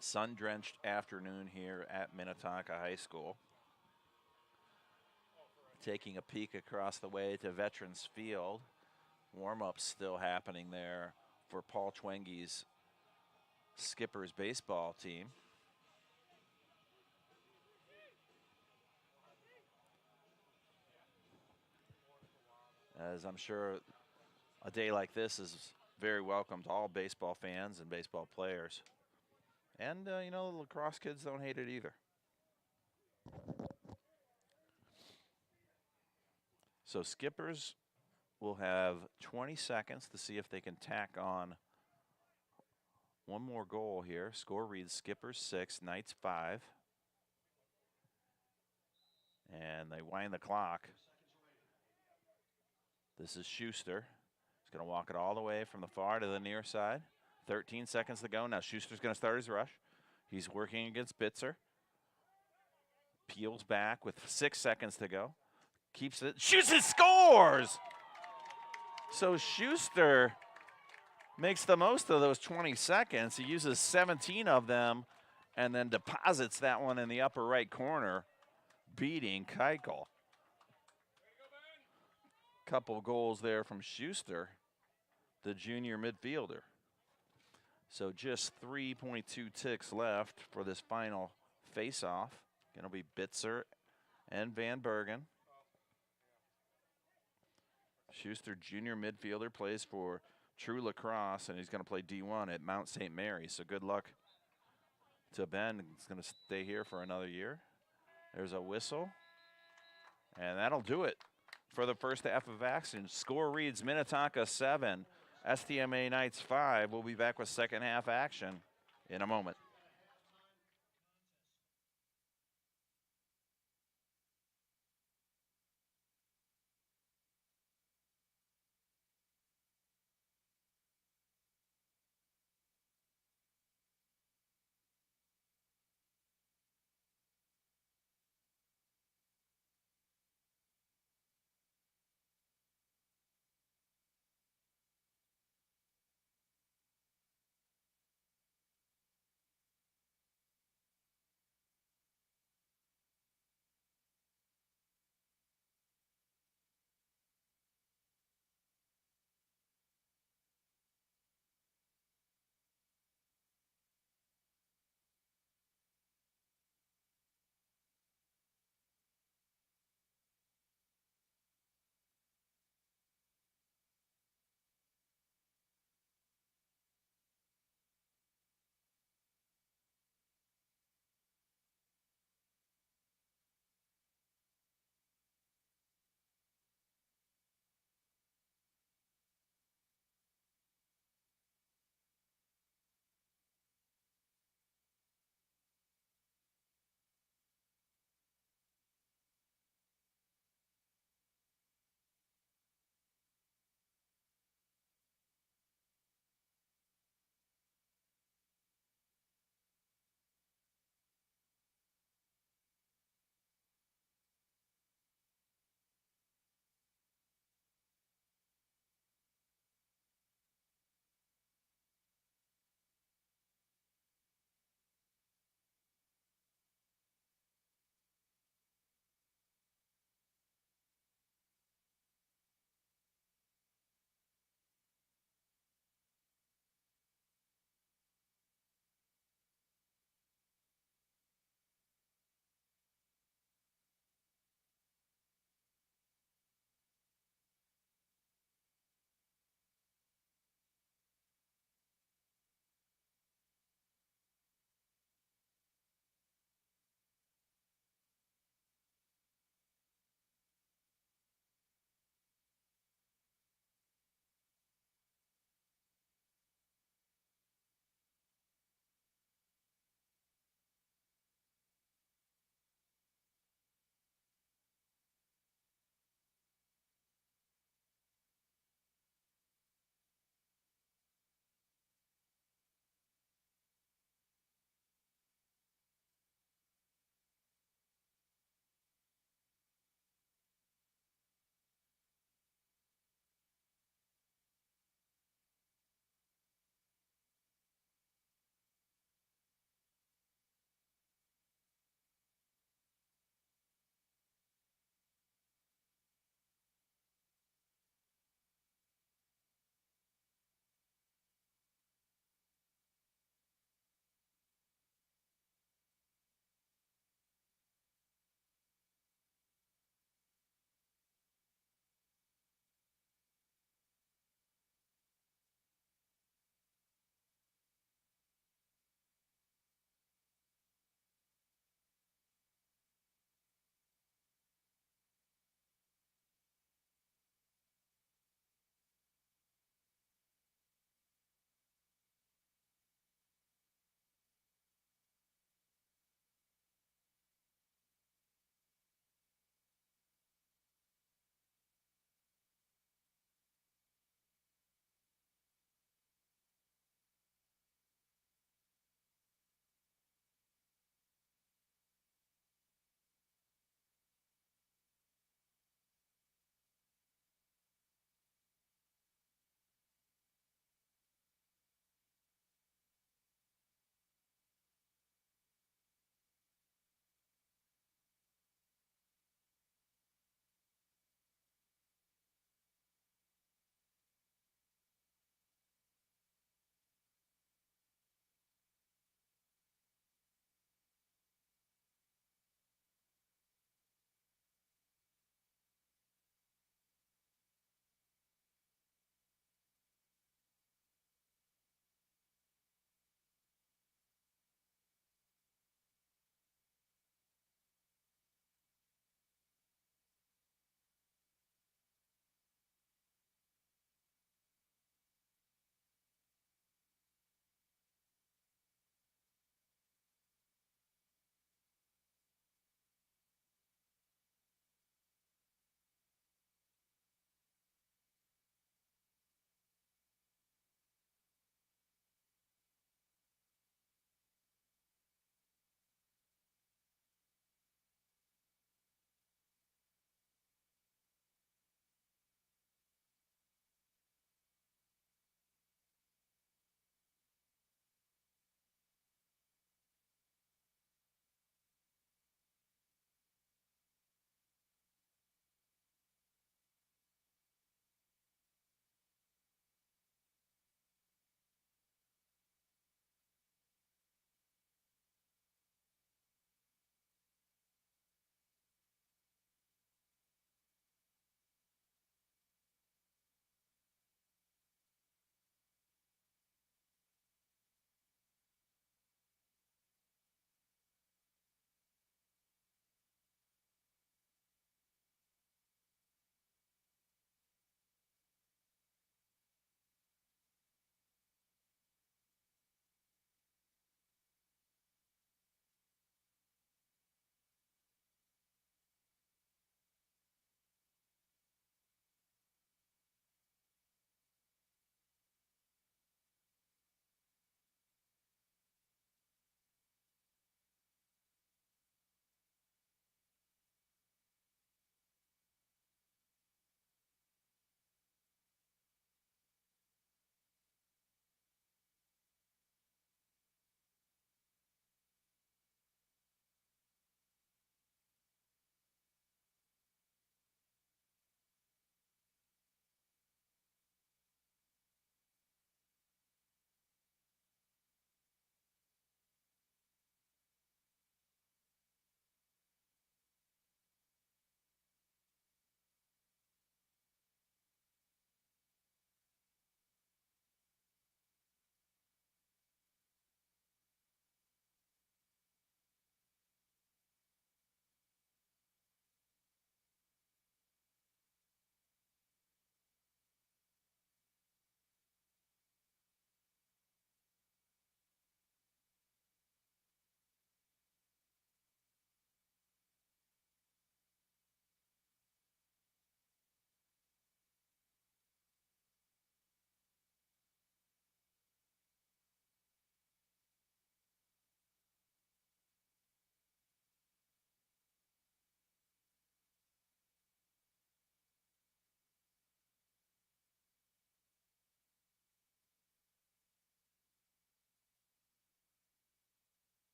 Sun-drenched afternoon here at Minnetonka High School. Taking a peek across the way to Veterans Field. Warm-ups still happening there for Paul Twenge's Skippers baseball team. As I'm sure a day like this is very welcome to all baseball fans and baseball players. And, you know, the lacrosse kids don't hate it either. So skippers will have 20 seconds to see if they can tack on one more goal here. Score reads Skippers 6, Knights 5. And they wind the clock. This is Schuster. He's going to walk it all the way from the far to the near side. 13 seconds to go. Now Schuster's going to start his rush. He's working against Bitzer. Peels back with 6 seconds to go. Keeps it. Shoots it. Scores! So Schuster makes the most of those 20 seconds. He uses 17 of them and then deposits that one in the upper right corner, beating Keuchel. Couple goals there from Schuster, the junior midfielder. So just 3.2 ticks left for this final face-off. Going to be Bitzer and Van Bergen. Schuster, junior midfielder, plays for True Lacrosse, and he's going to play D1 at Mount St. Mary. So good luck to Ben. He's going to stay here for another year. There's a whistle, and that'll do it for the first half of action. Score reads Minnetonka 7, STMA Knights 5. We'll be back with second half action in a moment.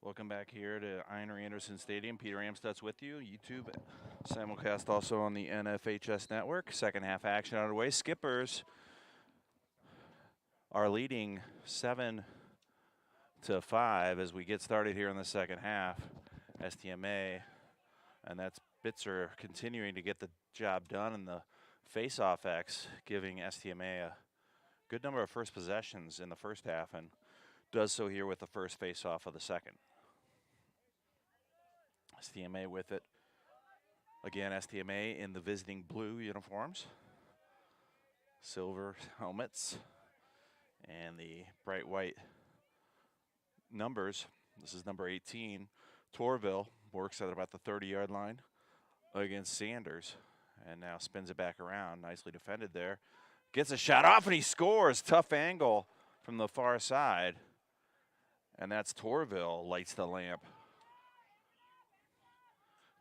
Welcome back here to Einar Anderson Stadium. Peter Amstutz with you. YouTube simulcast also on the NFHS network. Second half action underway. Skippers are leading 7-5 as we get started here in the second half. STMA, and that's Bitzer continuing to get the job done in the face-off X, giving STMA a good number of first possessions in the first half, and does so here with the first face-off of the second. STMA with it. Again, STMA in the visiting blue uniforms, silver helmets, and the bright white numbers. This is number 18. Torville works at about the 30-yard line against Sanders, and now spins it back around. Nicely defended there. Gets a shot off, and he scores. Tough angle from the far side, and that's Torville lights the lamp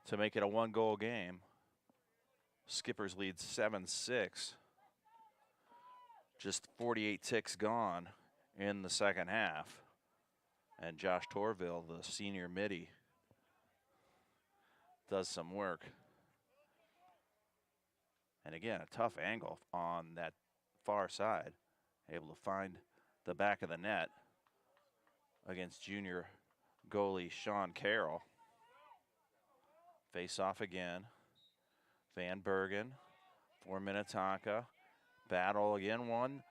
to make it a one-goal game. Skippers lead 7-6. Just 48 ticks gone in the second half. And Josh Torville, the senior midi, does some work. And again, a tough angle on that far side. Able to find the back of the net against junior goalie Sean Carroll. Face off again. Van Bergen for Minnetonka. Battle again, won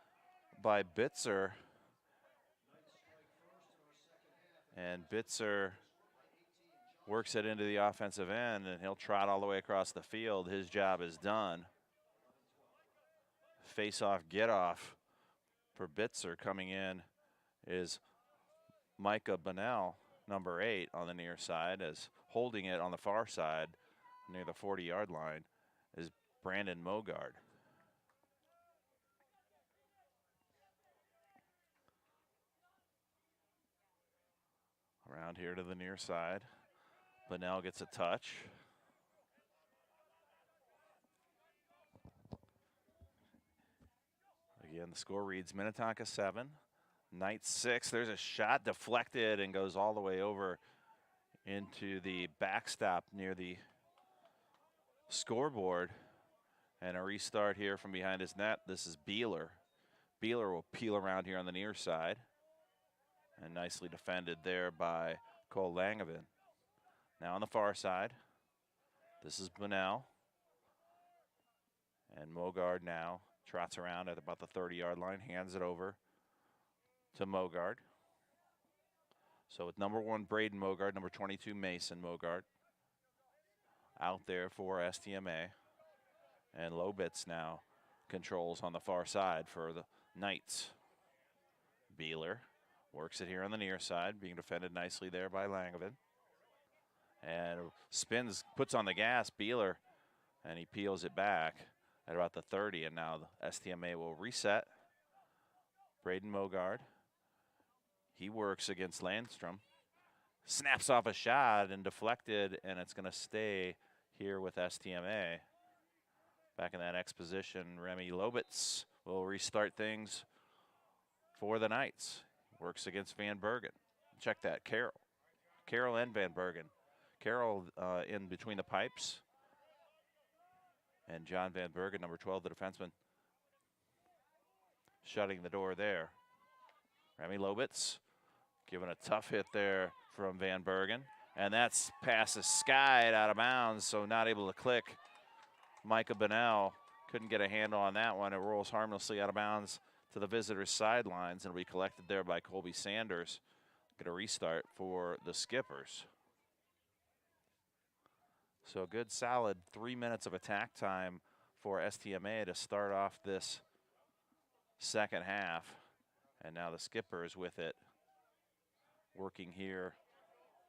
by Bitzer. And Bitzer works it into the offensive end, and he'll trot all the way across the field. His job is done. Face off, get off for Bitzer. Coming in is Micah Bunnell, number 8 on the near side, as holding it on the far side near the 40-yard line is Brandon Mogard. Around here to the near side. Bunnell gets a touch. Again, the score reads Minnetonka 7, Knights 6. There's a shot deflected and goes all the way over into the backstop near the scoreboard. And a restart here from behind his net. This is Beeler. Beeler will peel around here on the near side. And nicely defended there by Cole Langevin. Now on the far side, this is Bunnell. And Mogard now trots around at about the 30-yard line, hands it over to Mogard. So with number 1, Braden Mogard, number 22, Mason Mogard, out there for STMA. And Lobitz now controls on the far side for the Knights. Beeler works it here on the near side, being defended nicely there by Langevin. And spins, puts on the gas, Beeler, and he peels it back at about the 30, and now the STMA will reset. Braden Mogard, he works against Landstrom, snaps off a shot and deflected, and it's going to stay here with STMA. Back in that X position, Remy Lobitz will restart things for the Knights. Works against Van Bergen. Check that, Carroll and Van Bergen. Carroll in between the pipes. And John Van Bergen, number 12, the defenseman, shutting the door there. Remy Lobitz giving a tough hit there from Van Bergen. And that's passes skied out of bounds, so not able to click. Micah Bunnell couldn't get a handle on that one. It rolls harmlessly out of bounds to the visitors' sidelines and will be collected there by Colby Sanders. Get a restart for the Skippers. So a good solid 3 minutes of attack time for STMA to start off this second half. And now the Skippers with it, working here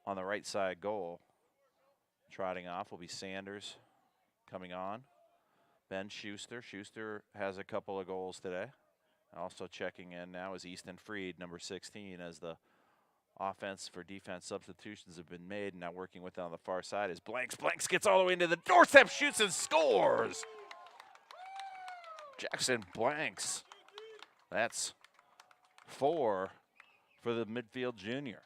on the right side goal. Trotting off will be Sanders coming on. Ben Schuster. Schuster has a couple of goals today. Also checking in now is Easton Freed, number 16, as the offense for defense substitutions have been made. And now working with it on the far side is Blanks. Blanks gets all the way into the doorstep, shoots and scores. Jackson Blanks. That's 4 for the midfield junior.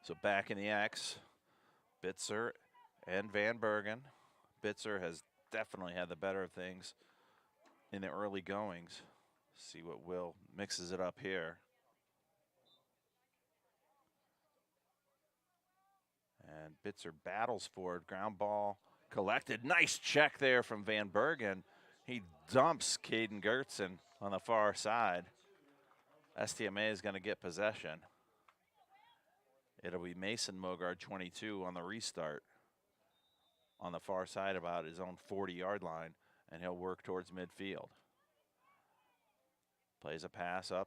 So back in the X, Bitzer and Van Bergen. Bitzer has definitely had the better of things in the early goings. See what Will mixes it up here. And Bitzer battles for it. Ground ball collected. Nice check there from Van Bergen. He dumps Caden Gertzen on the far side. STMA is going to get possession. It'll be Mason Mogard, 22, on the restart on the far side about his own 40-yard line, and he'll work towards midfield. Plays a pass up.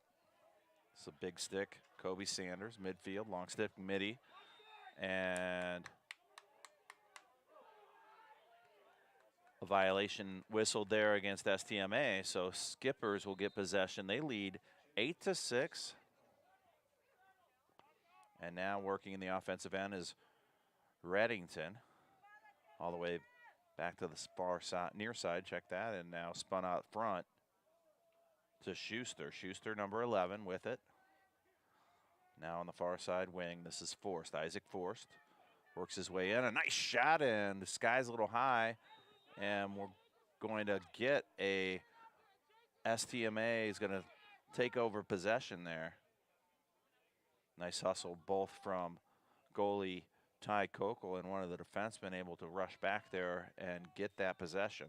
It's a big stick. Kobe Sanders, midfield, long stick, midi, and a violation whistled there against STMA, so Skippers will get possession. They lead 8-6. And now working in the offensive end is Reddington, all the way back to the far side, near side, check that, and now spun out front to Schuster. Schuster, number 11, with it. Now on the far side wing, this is Forrest, Isaac Forrest. Works his way in, a nice shot, and the sky's a little high, and we're going to get a STMA is going to take over possession there. Nice hustle both from goalie Ty Kokel and one of the defensemen able to rush back there and get that possession.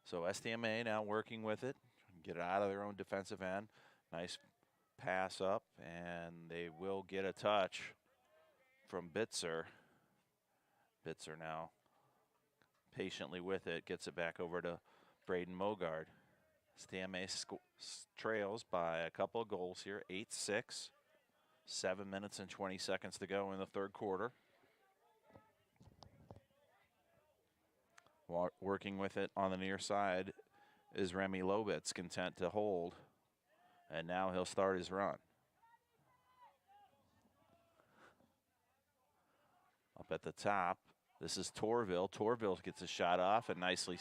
So STMA now working with it, get it out of their own defensive end. Nice pass up, and they will get a touch from Bitzer. Bitzer now patiently with it, gets it back over to Braden Mogard. STMA trails by a couple of goals here, 8-6. 7 minutes and 20 seconds to go in the third quarter. Working with it on the near side is Remy Lobitz, content to hold. And now he'll start his run. Up at the top, this is Torville. Torville gets a shot off and nicely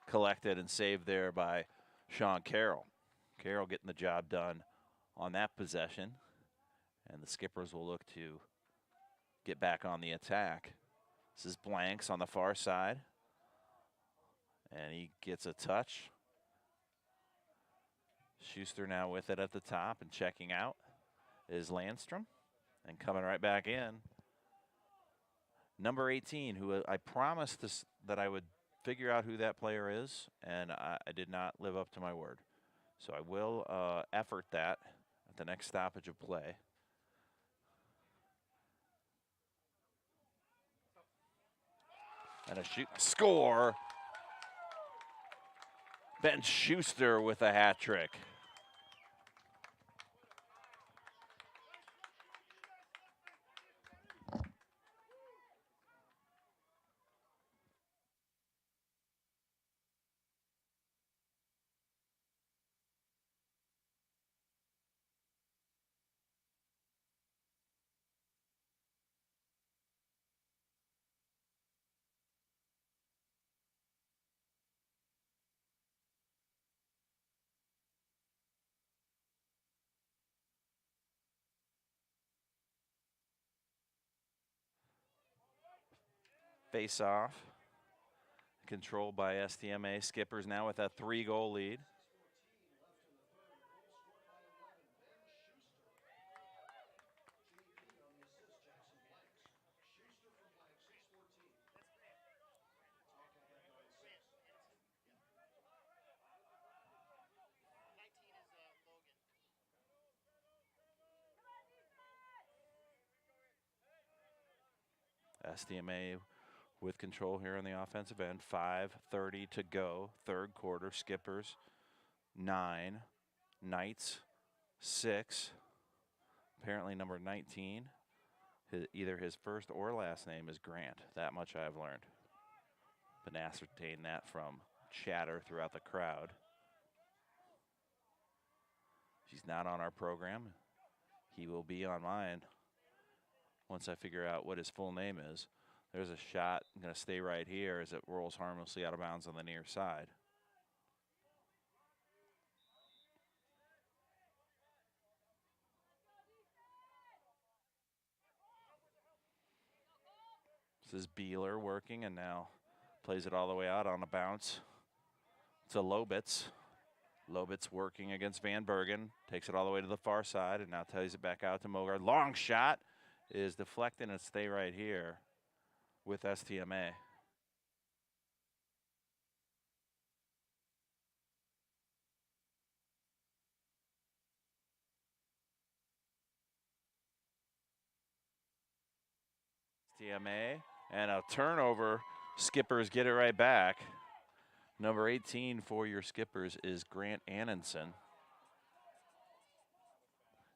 collected and saved there by Sean Carroll. Carroll getting the job done on that possession. And the Skippers will look to get back on the attack. This is Blanks on the far side. And he gets a touch. Schuster now with it at the top, and checking out is Landstrom. And coming right back in, number 18, who I promised that I would figure out who that player is, and I did not live up to my word. So I will effort that at the next stoppage of play. And a score. Ben Schuster with a hat trick. Face off, controlled by STMA. Skippers now with a 3-goal lead. STMA with control here on the offensive end. 5:30 to go, third quarter. Skippers 9, Knights 6. Apparently number 19, either his first or last name is Grant. That much I've learned. Been ascertained that from chatter throughout the crowd. He's not on our program. He will be on mine once I figure out what his full name is. There's a shot. I'm going to stay right here as it rolls harmlessly out of bounds on the near side. This is Beeler working, and now plays it all the way out on a bounce to Lobitz. Lobitz working against Van Bergen, takes it all the way to the far side, and now plays it back out to Mogard. Long shot is deflected and stay right here with STMA. STMA and a turnover. Skippers get it right back. Number 18 for your Skippers is Grant Annenson.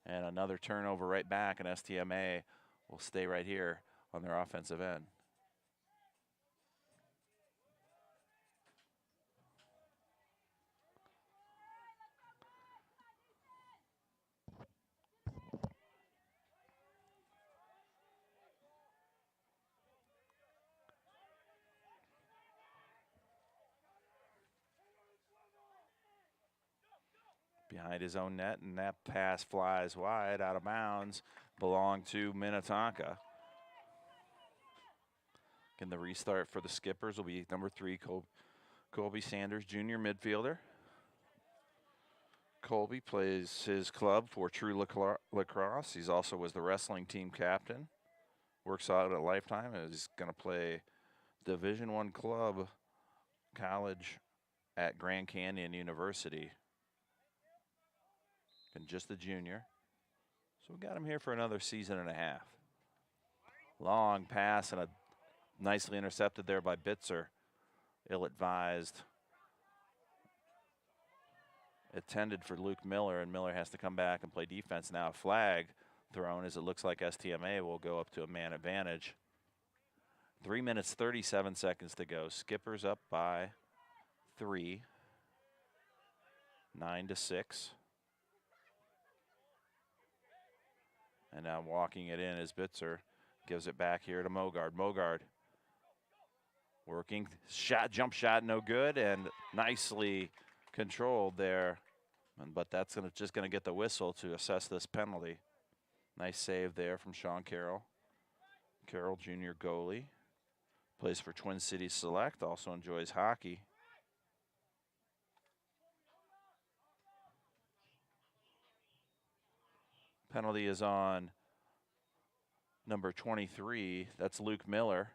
And another turnover right back, and STMA will stay right here on their offensive end. Behind his own net, and that pass flies wide, out of bounds, belonged to Minnetonka. Again, the restart for the Skippers will be number 3, Colby Sanders, junior midfielder. Colby plays his club for True Lacrosse. He's also was the wrestling team captain. Works out at Lifetime. He's going to play Division I club college at Grand Canyon University. And just a junior. So we got him here for another season and a half. Long pass and a nicely intercepted there by Bitzer. Ill-advised. Intended for Luke Miller, and Miller has to come back and play defense now. A flag thrown as it looks like STMA will go up to a man advantage. 3 minutes, 37 seconds to go. Skippers up by 3. 9-6. And now walking it in is Bitzer. Gives it back here to Mogard. Mogard working. Shot, jump shot, no good, and nicely controlled there. But that's just going to get the whistle to assess this penalty. Nice save there from Sean Carroll. Carroll, junior goalie. Plays for Twin Cities Select, also enjoys hockey. Penalty is on number 23. That's Luke Miller.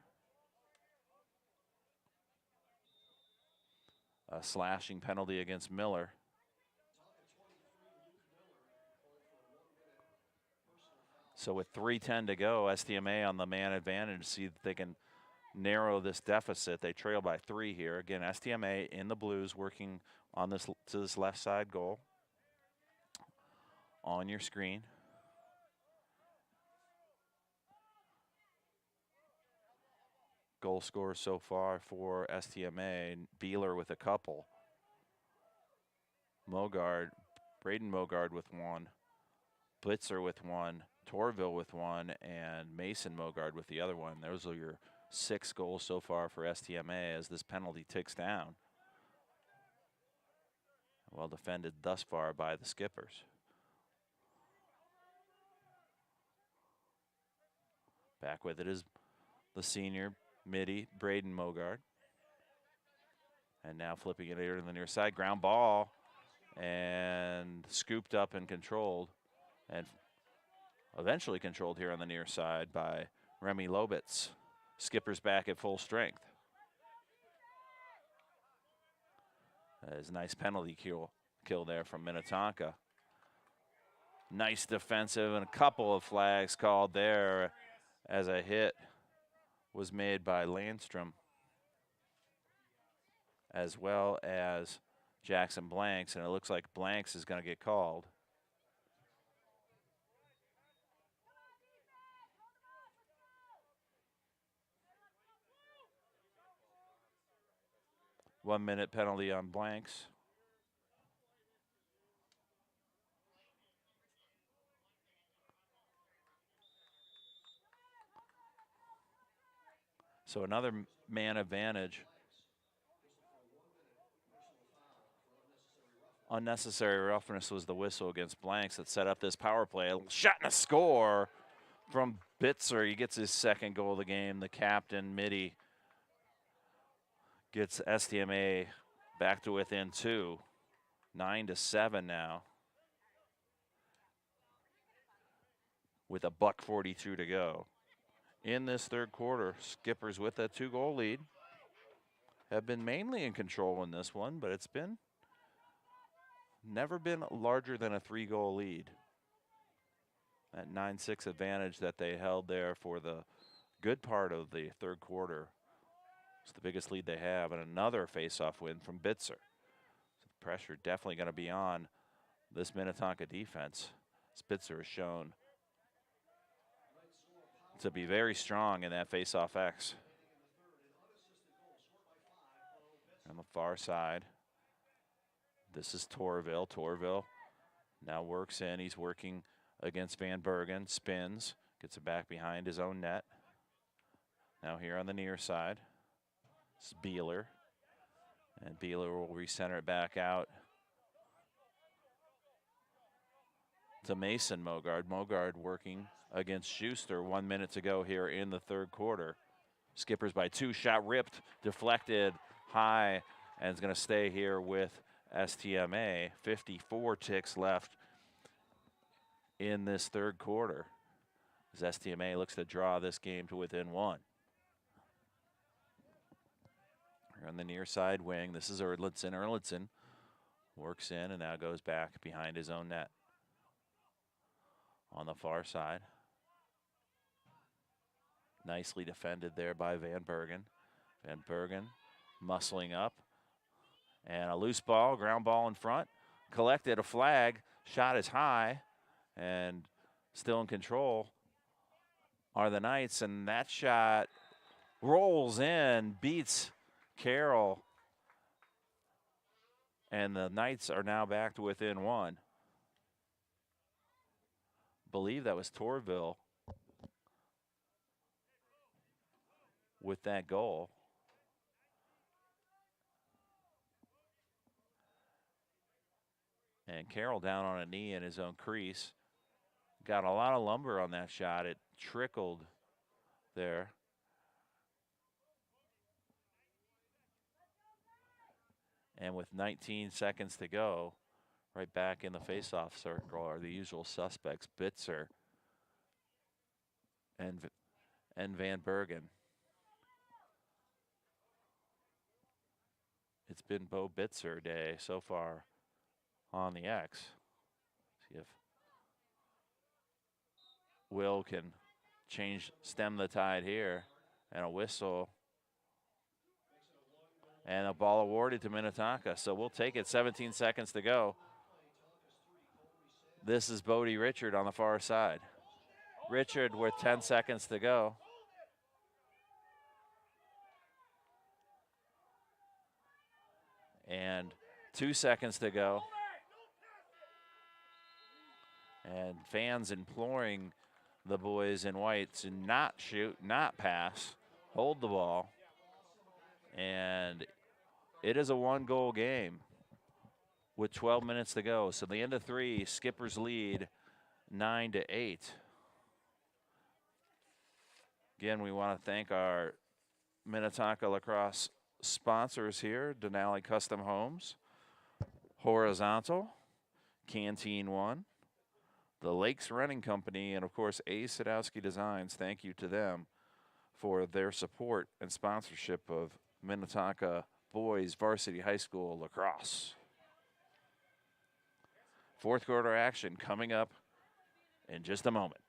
A slashing penalty against Miller. So with 3:10 to go, STMA on the man advantage, see if they can narrow this deficit. They trail by 3 here. Again, STMA in the blues working on this to this left side goal on your screen. Goal scorers so far for STMA, Beeler with a couple. Mogard, Braden Mogard with 1, Blitzer with 1, Torville with 1, and Mason Mogard with the other one. Those are your 6 goals so far for STMA as this penalty ticks down. Well defended thus far by the Skippers. Back with it is the senior midi, Braden Mogard. And now flipping it here to the near side. Ground ball and scooped up and controlled. And eventually controlled here on the near side by Remy Lobitz. Skippers back at full strength. That is a nice penalty kill there from Minnetonka. Nice defensive and a couple of flags called there as a hit was made by Landstrom, as well as Jackson Blanks, and it looks like Blanks is going to get called. One-minute penalty on Blanks. So another man advantage. Unnecessary roughness was the whistle against Blanks that set up this power play. A shot and a score from Bitzer, he gets his second goal of the game. The captain, Mitty, gets STMA back to within 2. 9-7 now. With a $1:42 to go. In this third quarter, Skippers with a 2-goal lead. Have been mainly in control in this one, but it's been never been larger than a 3-goal lead. That 9-6 advantage that they held there for the good part of the third quarter. It's the biggest lead they have, and another face-off win from Bitzer. So the pressure definitely going to be on this Minnetonka defense. Spitzer has shown to be very strong in that face-off X. On the far side, this is Torville. Torville now works in. He's working against Van Bergen. Spins, gets it back behind his own net. Now here on the near side, this is Beeler. And Beeler will recenter it back out to Mason Mogard. Mogard working against Schuster. 1 minute to go here in the third quarter. Skippers by 2, shot ripped, deflected high, and is going to stay here with STMA. 54 ticks left in this third quarter as STMA looks to draw this game to within 1. Here on the near side wing, this is Erlandson. Erlandson works in and now goes back behind his own net. On the far side, nicely defended there by Van Bergen. Van Bergen muscling up. And a loose ball, ground ball in front. Collected a flag, shot is high, and still in control are the Knights. And that shot rolls in, beats Carroll. And the Knights are now back to within 1. Believe that was Torville with that goal. And Carroll down on a knee in his own crease. Got a lot of lumber on that shot. It trickled there. And with 19 seconds to go, right back in the faceoff circle are the usual suspects, Bitzer and Van Bergen. It's been Bo Bitzer day so far on the X. See if Will can stem the tide here. And a whistle. And a ball awarded to Minnetonka. So we'll take it, 17 seconds to go. This is Bodie Richard on the far side. Richard with 10 seconds to go. And 2 seconds to go. And fans imploring the boys in white to not shoot, not pass, hold the ball. And it is a 1-goal game with 12 minutes to go. So the end of 3, Skippers lead 9-8. Again, we want to thank our Minnetonka Lacrosse sponsors here, Denali Custom Homes, Horizontal, Canteen One, the Lakes Renting Company, and of course A. Sadowski Designs. Thank you to them for their support and sponsorship of Minnetonka Boys Varsity High School Lacrosse. Fourth quarter action coming up in just a moment.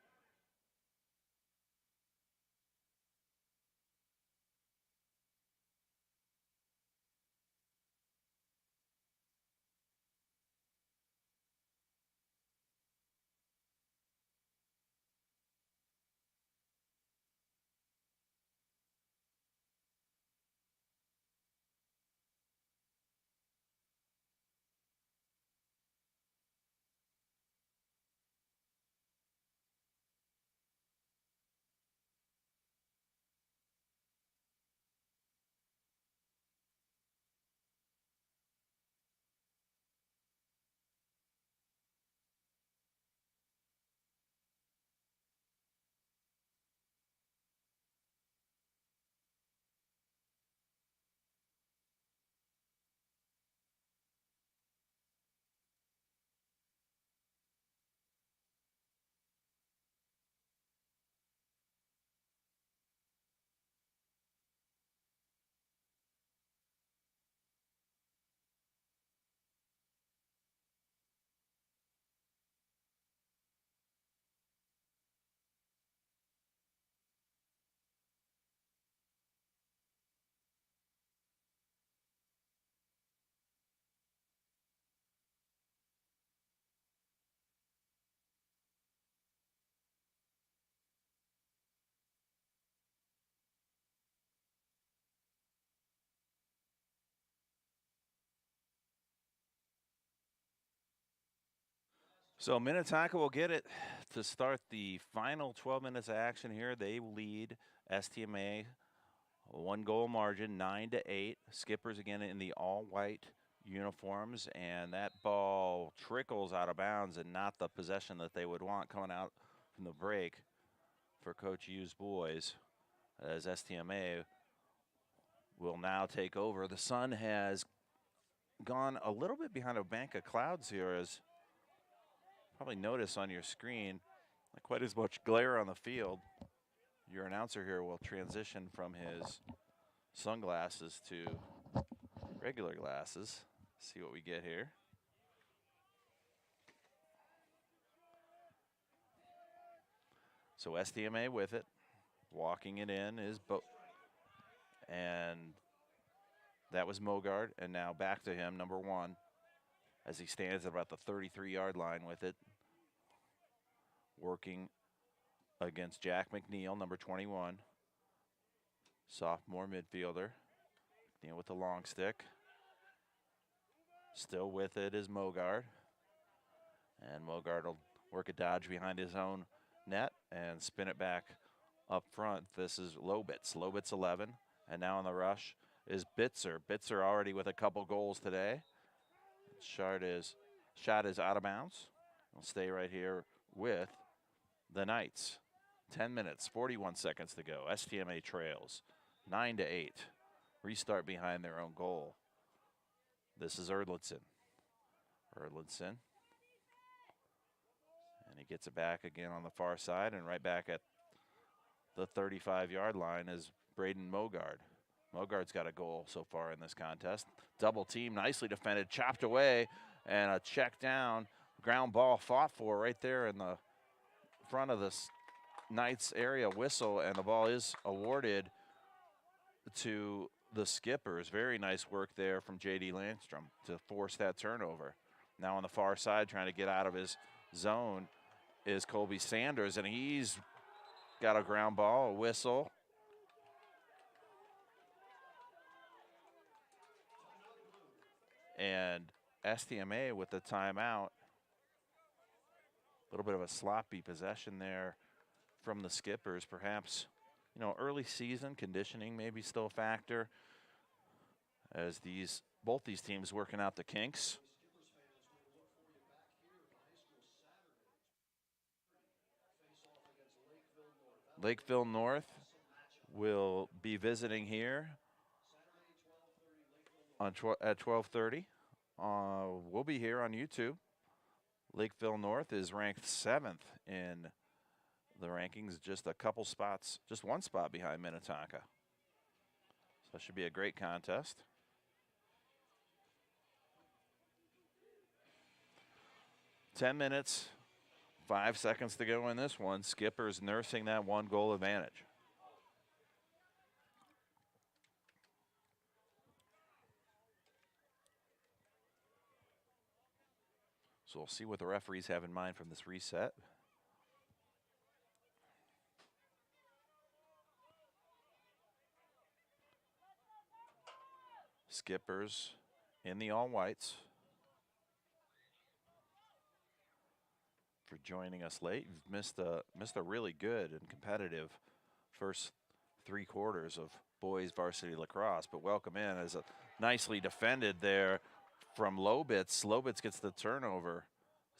So Minnetonka will get it to start the final 12 minutes of action here. They lead STMA 1-goal margin, 9-8. Skippers again in the all-white uniforms, and that ball trickles out of bounds and not the possession that they would want coming out from the break for Coach Yu's boys, as STMA will now take over. The sun has gone a little bit behind a bank of clouds here, as probably notice on your screen, not quite as much glare on the field. Your announcer here will transition from his sunglasses to regular glasses. See what we get here. So STMA with it, walking it in is and that was Mogard, and now back to him, number 1, as he stands at about the 33-yard line with it, working against Jack McNeil, number 21, sophomore midfielder. McNeil with the long stick. Still with it is Mogard, and Mogard will work a dodge behind his own net and spin it back up front. This is Lobitz. Lobitz 11, and now on the rush is Bitzer. Bitzer already with a couple goals today. Shot is out of bounds. We'll stay right here with the Knights. 10 minutes, 41 seconds to go. STMA trails 9-8. Restart behind their own goal. This is Erdlinson. And he gets it back again on the far side, and right back at the 35-yard line is Braden Mogard. Mogard's got a goal so far in this contest. Double team, nicely defended, chopped away, and a check down. Ground ball fought for right there in the front of the Knights area. Whistle, and the ball is awarded to the Skippers. Very nice work there from J.D. Landstrom to force that turnover. Now on the far side, trying to get out of his zone is Colby Sanders, and he's got a ground ball, a whistle. And STMA with the timeout. A little bit of a sloppy possession there from the Skippers. Perhaps, early season conditioning maybe still a factor, as both these teams working out the kinks. Lakeville North will be visiting here at 12:30. We'll be here on YouTube. Lakeville North is ranked 7th in the rankings, just a couple spots, just one spot behind Minnetonka. So that should be a great contest. Ten minutes, 5 seconds to go in this one. Skippers nursing that 1-goal advantage. So we'll see what the referees have in mind from this reset. Skippers in the all-whites. For joining us late. You've missed a really good and competitive first 3 quarters of boys varsity lacrosse, but welcome in as a nicely defended there from Lobitz. Lobitz gets the turnover.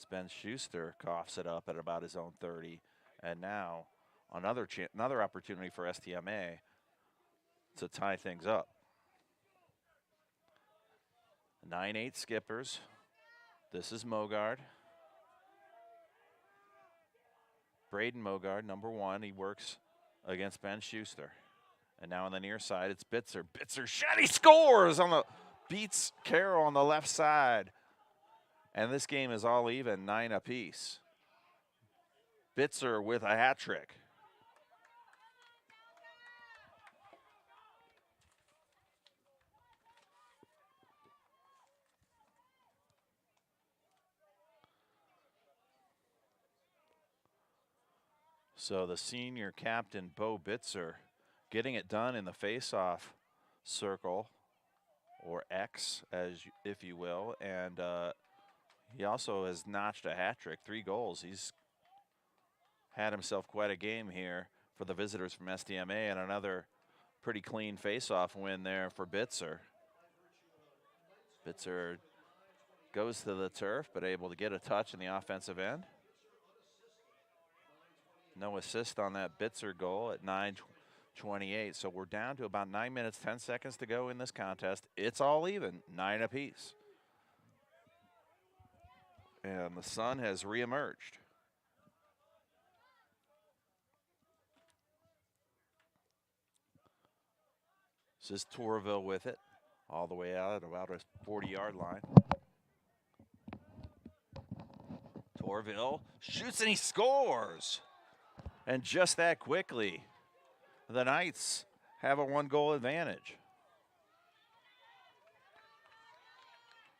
Ben Schuster coughs it up at about his own 30, and now another opportunity for STMA to tie things up. 9-8 Skippers. This is Mogard. Braden Mogard, number 1. He works against Ben Schuster. And now on the near side, it's Bitzer. Bitzer shot, he scores beats Carroll on the left side. And this game is all even, 9 apiece. Bitzer with a hat trick. So the senior captain, Bo Bitzer, getting it done in the face-off circle, or X, if you will, and He also has notched a hat trick, 3 goals. He's had himself quite a game here for the visitors from STMA, and another pretty clean face-off win there for Bitzer. Bitzer goes to the turf, but able to get a touch in the offensive end. No assist on that Bitzer goal at 9:28. So we're down to about 9 minutes, 10 seconds to go in this contest. It's all even, 9 apiece. And the sun has reemerged. This is Torville with it, all the way out at about a 40-yard line. Torville shoots and he scores. And just that quickly, the Knights have a 1-goal advantage.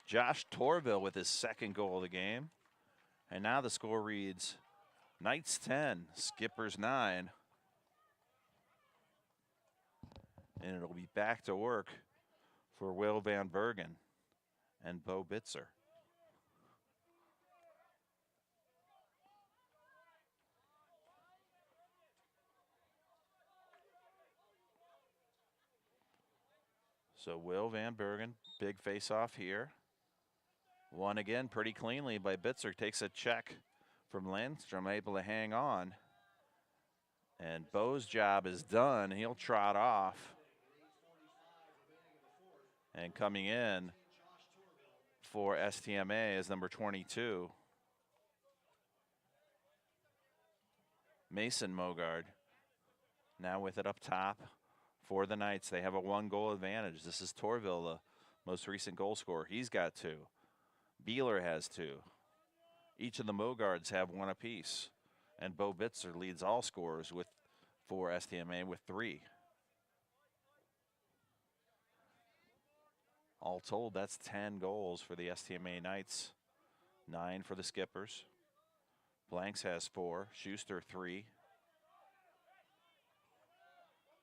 Josh Torville with his 2nd goal of the game. And now the score reads Knights 10, Skippers 9. And it'll be back to work for Will Van Bergen and Bo Bitzer. So Will Van Bergen, big face-off here. Won again pretty cleanly by Bitzer. Takes a check from Lindstrom, able to hang on. And Bo's job is done. He'll trot off. And coming in for STMA is number 22, Mason Mogard. Now with it up top for the Knights. They have a 1-goal advantage. This is Torville, the most recent goal scorer. He's got 2. Beeler has 2. Each of the Mogards have 1 apiece. And Bo Bitzer leads all scorers for STMA with 3. All told, that's 10 goals for the STMA Knights, 9 for the Skippers. Blanks has 4, Schuster 3.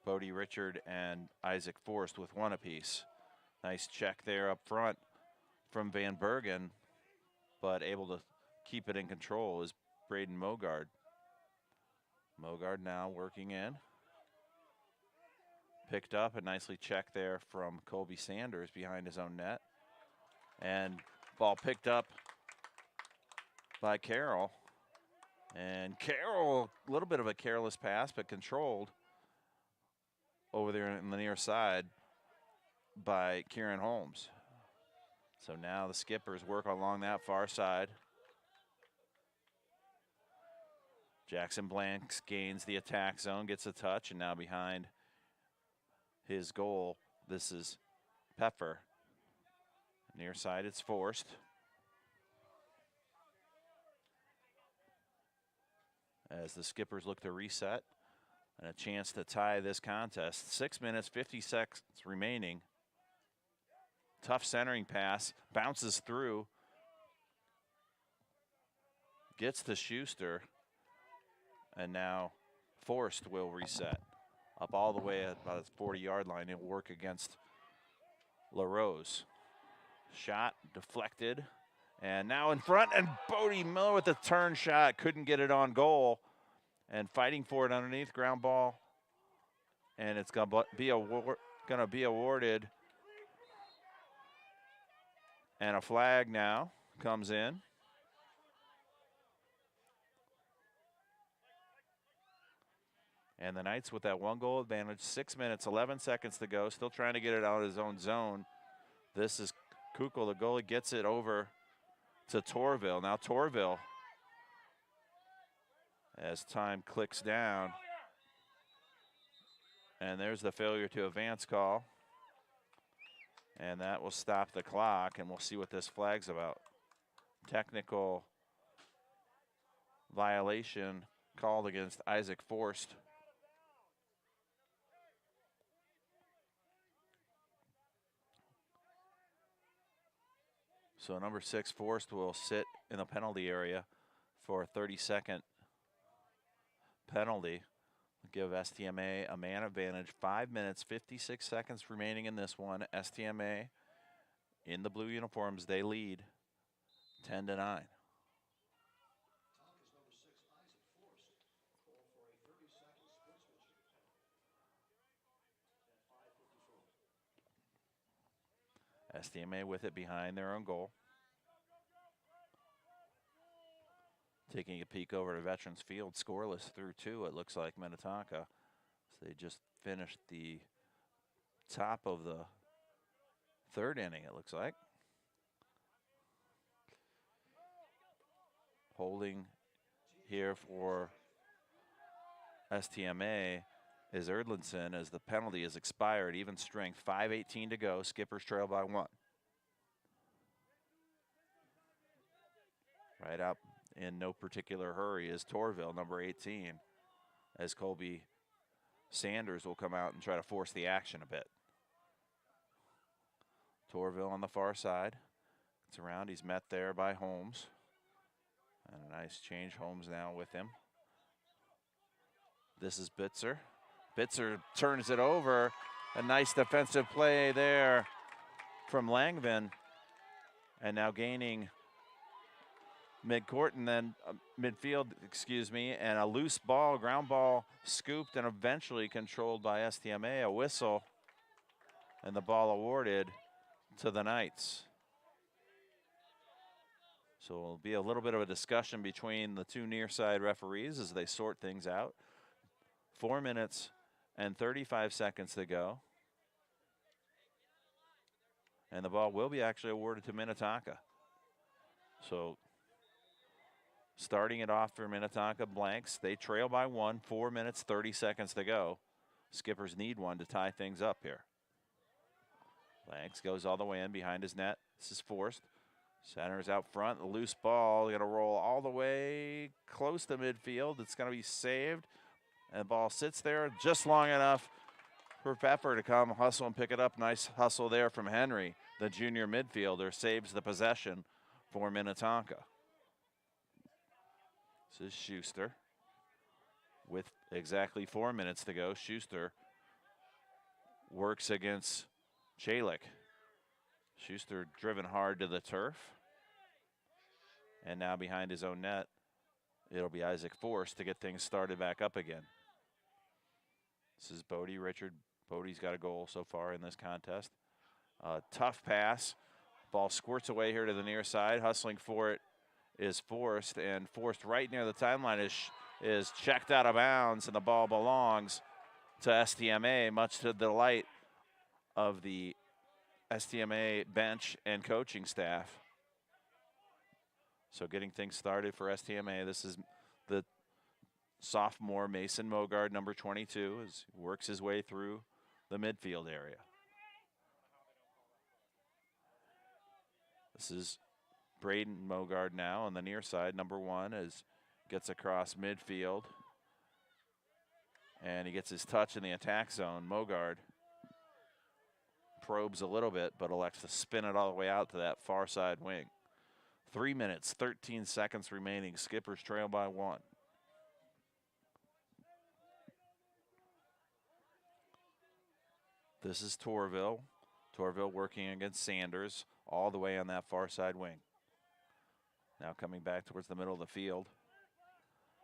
Bodie Richard and Isaac Forrest with 1 apiece. Nice check there up front from Van Bergen, but able to keep it in control is Braden Mogard. Mogard now working in. Picked up and nicely checked there from Colby Sanders behind his own net. And ball picked up by Carroll. And Carroll, a little bit of a careless pass, but controlled over there in the near side by Kieran Holmes. So now the Skippers work along that far side. Jackson Blanks gains the attack zone, gets a touch, and now behind his goal, this is Peffer. Near side, it's Forrest. As the Skippers look to reset and a chance to tie this contest. 6 minutes, 50 seconds remaining. Tough centering pass, bounces through. Gets to Schuster. And now Forrest will reset. Up all the way at about the 40-yard line. He'll work against LaRose. Shot deflected. And now in front, and Bodie Miller with the turn shot. Couldn't get it on goal. And fighting for it underneath, ground ball. And it's gonna be awarded. And a flag now comes in. And the Knights with that 1-goal advantage, 6 minutes, 11 seconds to go, still trying to get it out of his own zone. This is Kukul, the goalie, gets it over to Torville. Now Torville, as time clicks down. And there's the failure to advance call. And that will stop the clock, and we'll see what this flag's about. Technical violation called against Isaac Forrest. So number 6, Forrest, will sit in the penalty area for a 30-second penalty. Give STMA a man advantage. 5 minutes, 56 seconds remaining in this one. STMA in the blue uniforms, they lead 10-9. STMA with it behind their own goal. Taking a peek over to Veterans Field, scoreless through 2, it looks like Minnetonka. So they just finished the top of the 3rd inning, it looks like. Holding here for STMA is Erdlinson as the penalty is expired. Even strength, 5:18 to go. Skippers trail by 1. Right out in no particular hurry is Torville, number 18, as Colby Sanders will come out and try to force the action a bit. Torville on the far side. It's around, he's met there by Holmes. And a nice change, Holmes now with him. This is Bitzer. Bitzer turns it over. A nice defensive play there from Langvin. And now gaining midcourt and then midfield, excuse me, and a loose ball, ground ball scooped and eventually controlled by STMA. A whistle and the ball awarded to the Knights. So it'll be a little bit of a discussion between the 2 near side referees as they sort things out. 4 minutes and 35 seconds to go. And the ball will be actually awarded to Minnetonka. So starting it off for Minnetonka blanks. They trail by 1, 4 minutes, 30 seconds to go. Skippers need one to tie things up here. Blanks goes all the way in behind his net. This is forced. Center's out front, the loose ball, gonna roll all the way close to midfield. It's gonna be saved. And the ball sits there just long enough for Pfeffer to come hustle and pick it up. Nice hustle there from Henry. The junior midfielder saves the possession for Minnetonka. This is Schuster with exactly 4 minutes to go. Schuster works against Chalik. Schuster driven hard to the turf. And now behind his own net, it'll be Isaac Force to get things started back up again. This is Bodie Richard. Bodie's got a goal so far in this contest. Tough pass. Ball squirts away here to the near side. Hustling for it is Forced, and Forced right near the timeline is checked out of bounds, and the ball belongs to STMA, much to the delight of the STMA bench and coaching staff. So getting things started for STMA, this is the sophomore Mason Mogard, number 22, as he works his way through the midfield area. This is Braden Mogard now on the near side, number 1, as gets across midfield. And he gets his touch in the attack zone. Mogard probes a little bit, but elects to spin it all the way out to that far side wing. 3 minutes, 13 seconds remaining. Skippers trail by 1. This is Torville. Torville working against Sanders all the way on that far side wing. Now coming back towards the middle of the field.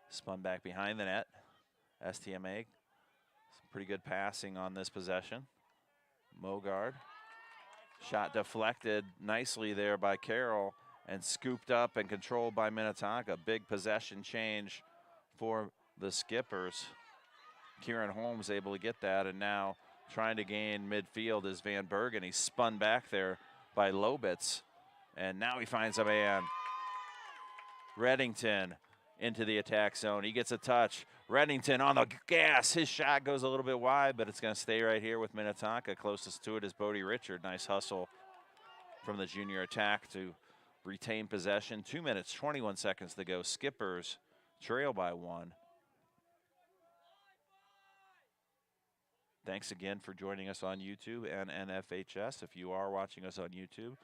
Spun back behind the net. STMA, some pretty good passing on this possession. Mogard. Shot deflected nicely there by Carroll and scooped up and controlled by Minnetonka. Big possession change for the Skippers. Kieran Holmes able to get that, and now trying to gain midfield is Van Bergen. He's spun back there by Lobitz, and now he finds a man. Reddington into the attack zone. He gets a touch. Reddington on the gas. His shot goes a little bit wide, but it's going to stay right here with Minnetonka. Closest to it is Bodie Richard. Nice hustle from the junior attack to retain possession. 2 minutes, 21 seconds to go. Skippers trail by 1. Thanks again for joining us on YouTube and NFHS. If you are watching us on YouTube,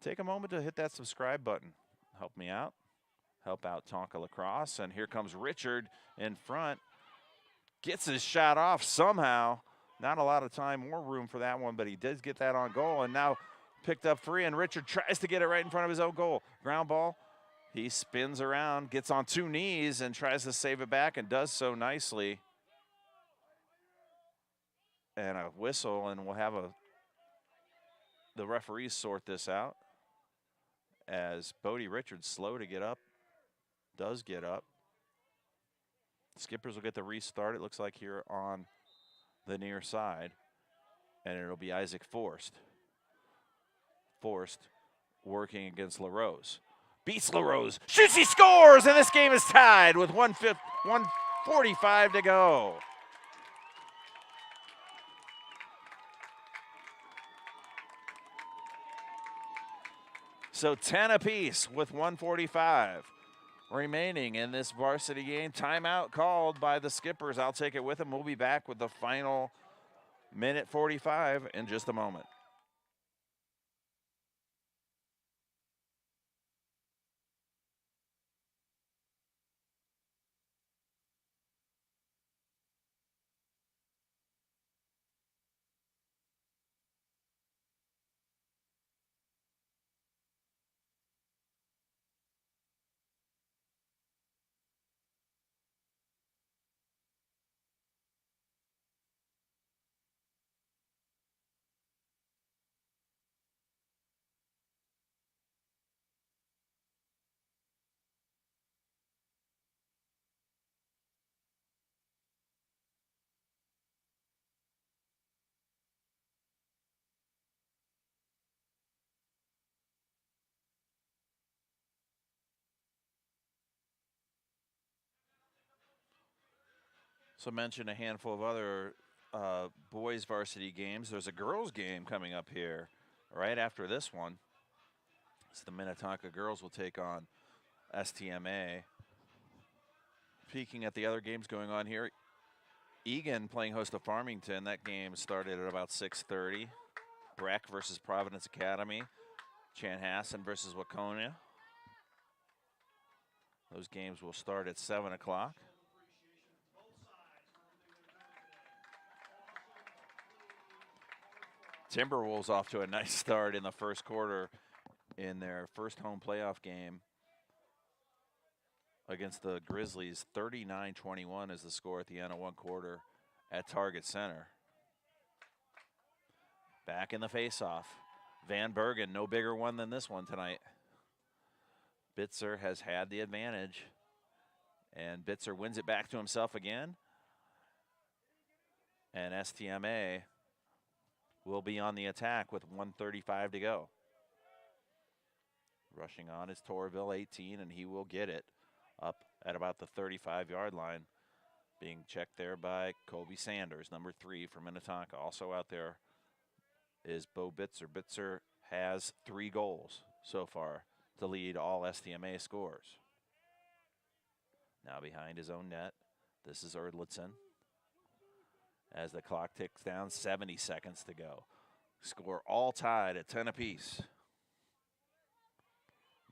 take a moment to hit that subscribe button. Help me out. Help out Tonka Lacrosse. And here comes Richard in front. Gets his shot off somehow. Not a lot of time or room for that one, but he does get that on goal. And now picked up free, and Richard tries to get it right in front of his own goal. Ground ball. He spins around, gets on 2 knees, and tries to save it back, and does so nicely. And a whistle, and we'll have the referees sort this out. As Bodie Richards, slow to get up, does get up. Skippers will get the restart, it looks like, here on the near side. And it'll be Isaac Forst. Forst working against LaRose. Beats LaRose, shoots, he scores, and this game is tied with 1:45 to go. So 10 apiece with 1:45 remaining in this varsity game. Timeout called by the Skippers. I'll take it with them. We'll be back with the final minute 45 in just a moment. So mention a handful of other boys varsity games. There's a girls game coming up here right after this one. So the Minnetonka girls will take on STMA. Peeking at the other games going on here, Egan playing host to Farmington. That game started at about 6:30. Breck versus Providence Academy. Chanhassen versus Waconia. Those games will start at 7 o'clock. Timberwolves off to a nice start in the first quarter in their first home playoff game against the Grizzlies. 39-21 is the score at the end of one quarter at Target Center. Back in the faceoff. Van Bergen, no bigger one than this one tonight. Bitzer has had the advantage, and Bitzer wins it back to himself again. And STMA will be on the attack with 1:35 to go. Rushing on is Torville, 18, and he will get it up at about the 35-yard line. Being checked there by Colby Sanders, number 3 for Minnetonka. Also out there is Bo Bitzer. Bitzer has 3 goals so far to lead all STMA scores. Now behind his own net, this is Erdlitzen. As the clock ticks down, 70 seconds to go. Score all tied at 10 apiece.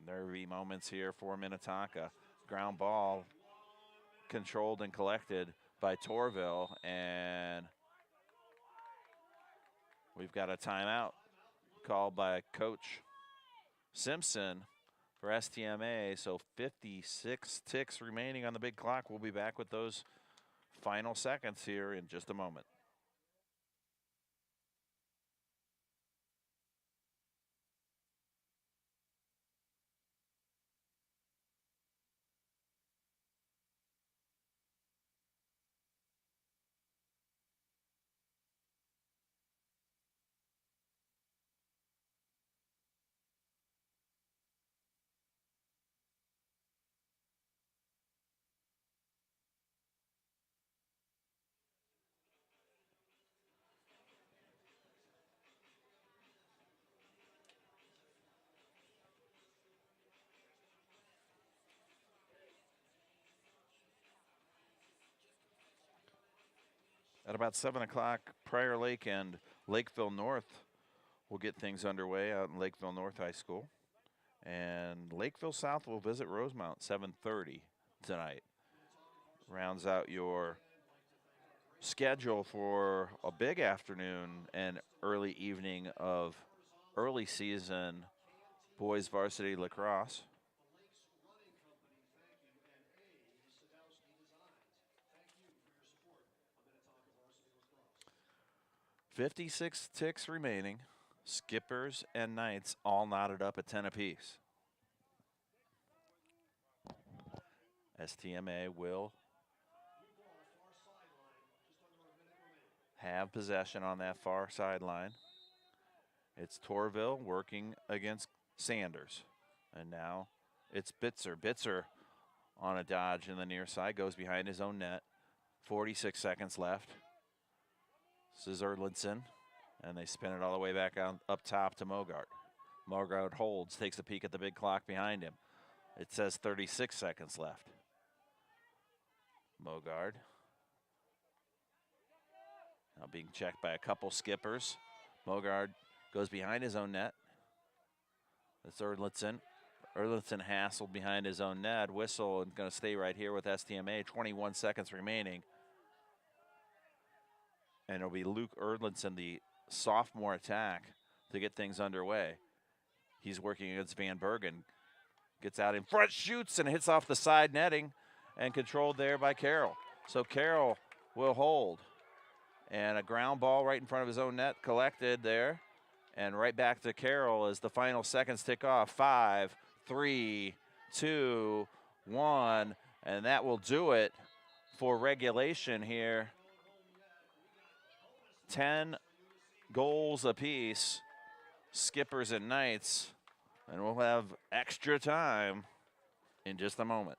Nervy moments here for Minnetonka. Ground ball controlled and collected by Torville, and we've got a timeout called by Coach Simpson for STMA. So 56 ticks remaining on the big clock. We'll be back with those final seconds here in just a moment. At about 7 o'clock, Prior Lake and Lakeville North will get things underway out in Lakeville North High School. And Lakeville South will visit Rosemount, 7:30 tonight. Rounds out your schedule for a big afternoon and early evening of early season boys varsity lacrosse. 56 ticks remaining. Skippers and Knights all knotted up at 10 apiece. STMA will have possession on that far sideline. It's Torville working against Sanders. And now it's Bitzer. Bitzer on a dodge in the near side, goes behind his own net. 46 seconds left. This is Erdlinson, and they spin it all the way back on, up top to Mogart. Mogart holds, takes a peek at the big clock behind him. It says 36 seconds left. Mogard now being checked by a couple skippers. Mogard goes behind his own net. That's Erdlinson. Erdlinson hassled behind his own net. Whistle and going to stay right here with STMA. 21 seconds remaining. And it'll be Luke Erdlinson, the sophomore attack, to get things underway. He's working against Van Bergen. Gets out in front, shoots, and hits off the side netting, and controlled there by Carroll. So Carroll will hold. And a ground ball right in front of his own net collected there. And right back to Carroll as the final seconds tick off. 5, 3, 2, 1. And that will do it for regulation here. 10 goals apiece, Skippers and Knights. And we'll have extra time in just a moment.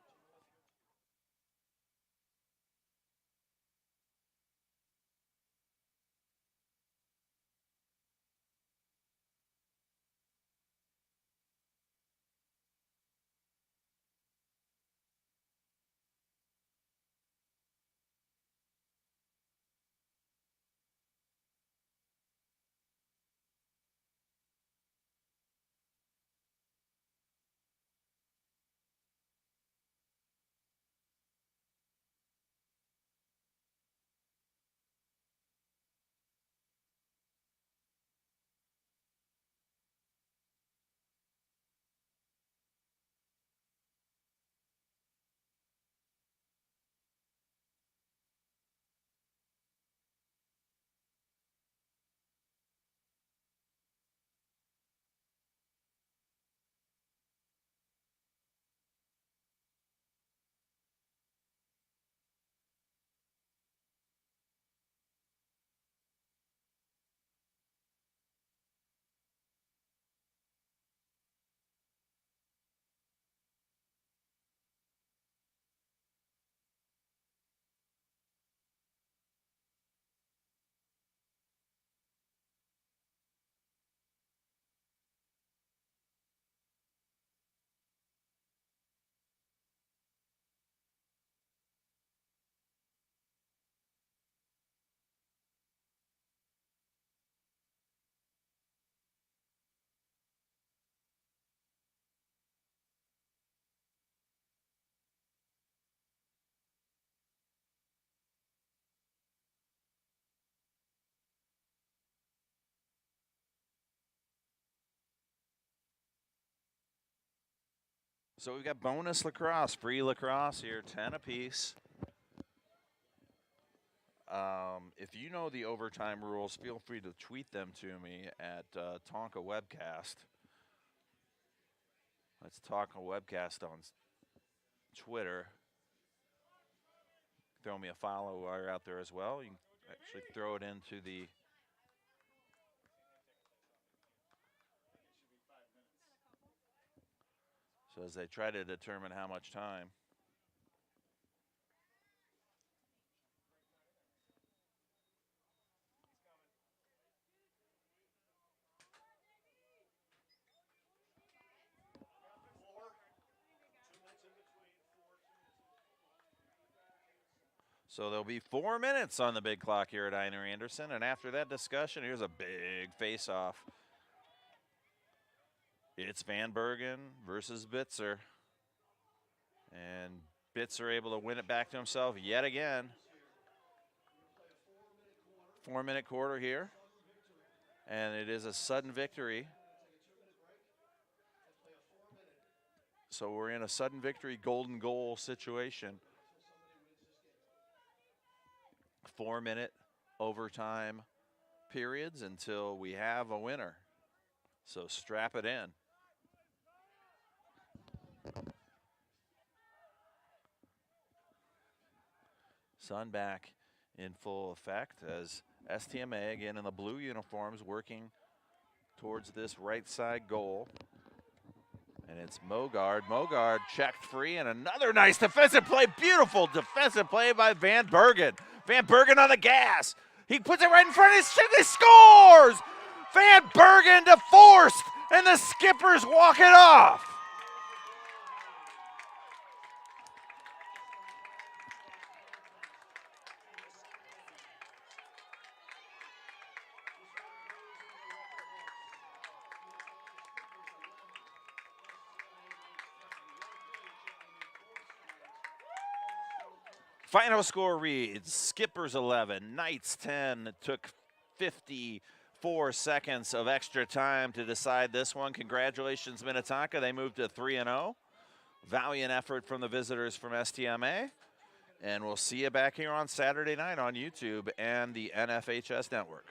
So we've got bonus lacrosse, free lacrosse here, 10 apiece. If you know the overtime rules, feel free to tweet them to me at Tonka Webcast. Let's Tonka Webcast on Twitter. Throw me a follow while you're out there as well. You can actually throw it into the so as they try to determine how much time. So there'll be 4 minutes on the big clock here at Einar Anderson. And after that discussion, here's a big face-off. It's Van Bergen versus Bitzer. And Bitzer able to win it back to himself yet again. 4-minute quarter here. And it is a sudden victory So we're in a sudden victory golden goal situation. 4-minute overtime periods until we have a winner. So strap it in. Sun back in full effect as STMA again in the blue uniforms working towards this right side goal. And it's Mogard. Mogard checked free and another nice defensive play. Beautiful defensive play by Van Bergen. Van Bergen on the gas. He puts it right in front of his stick. He scores! Van Bergen to Forst, and the Skippers walk it off. Final score reads, Skippers 11, Knights 10. It took 54 seconds of extra time to decide this one. Congratulations, Minnetonka. They moved to 3-0. Valiant effort from the visitors from STMA. And we'll see you back here on Saturday night on YouTube and the NFHS Network.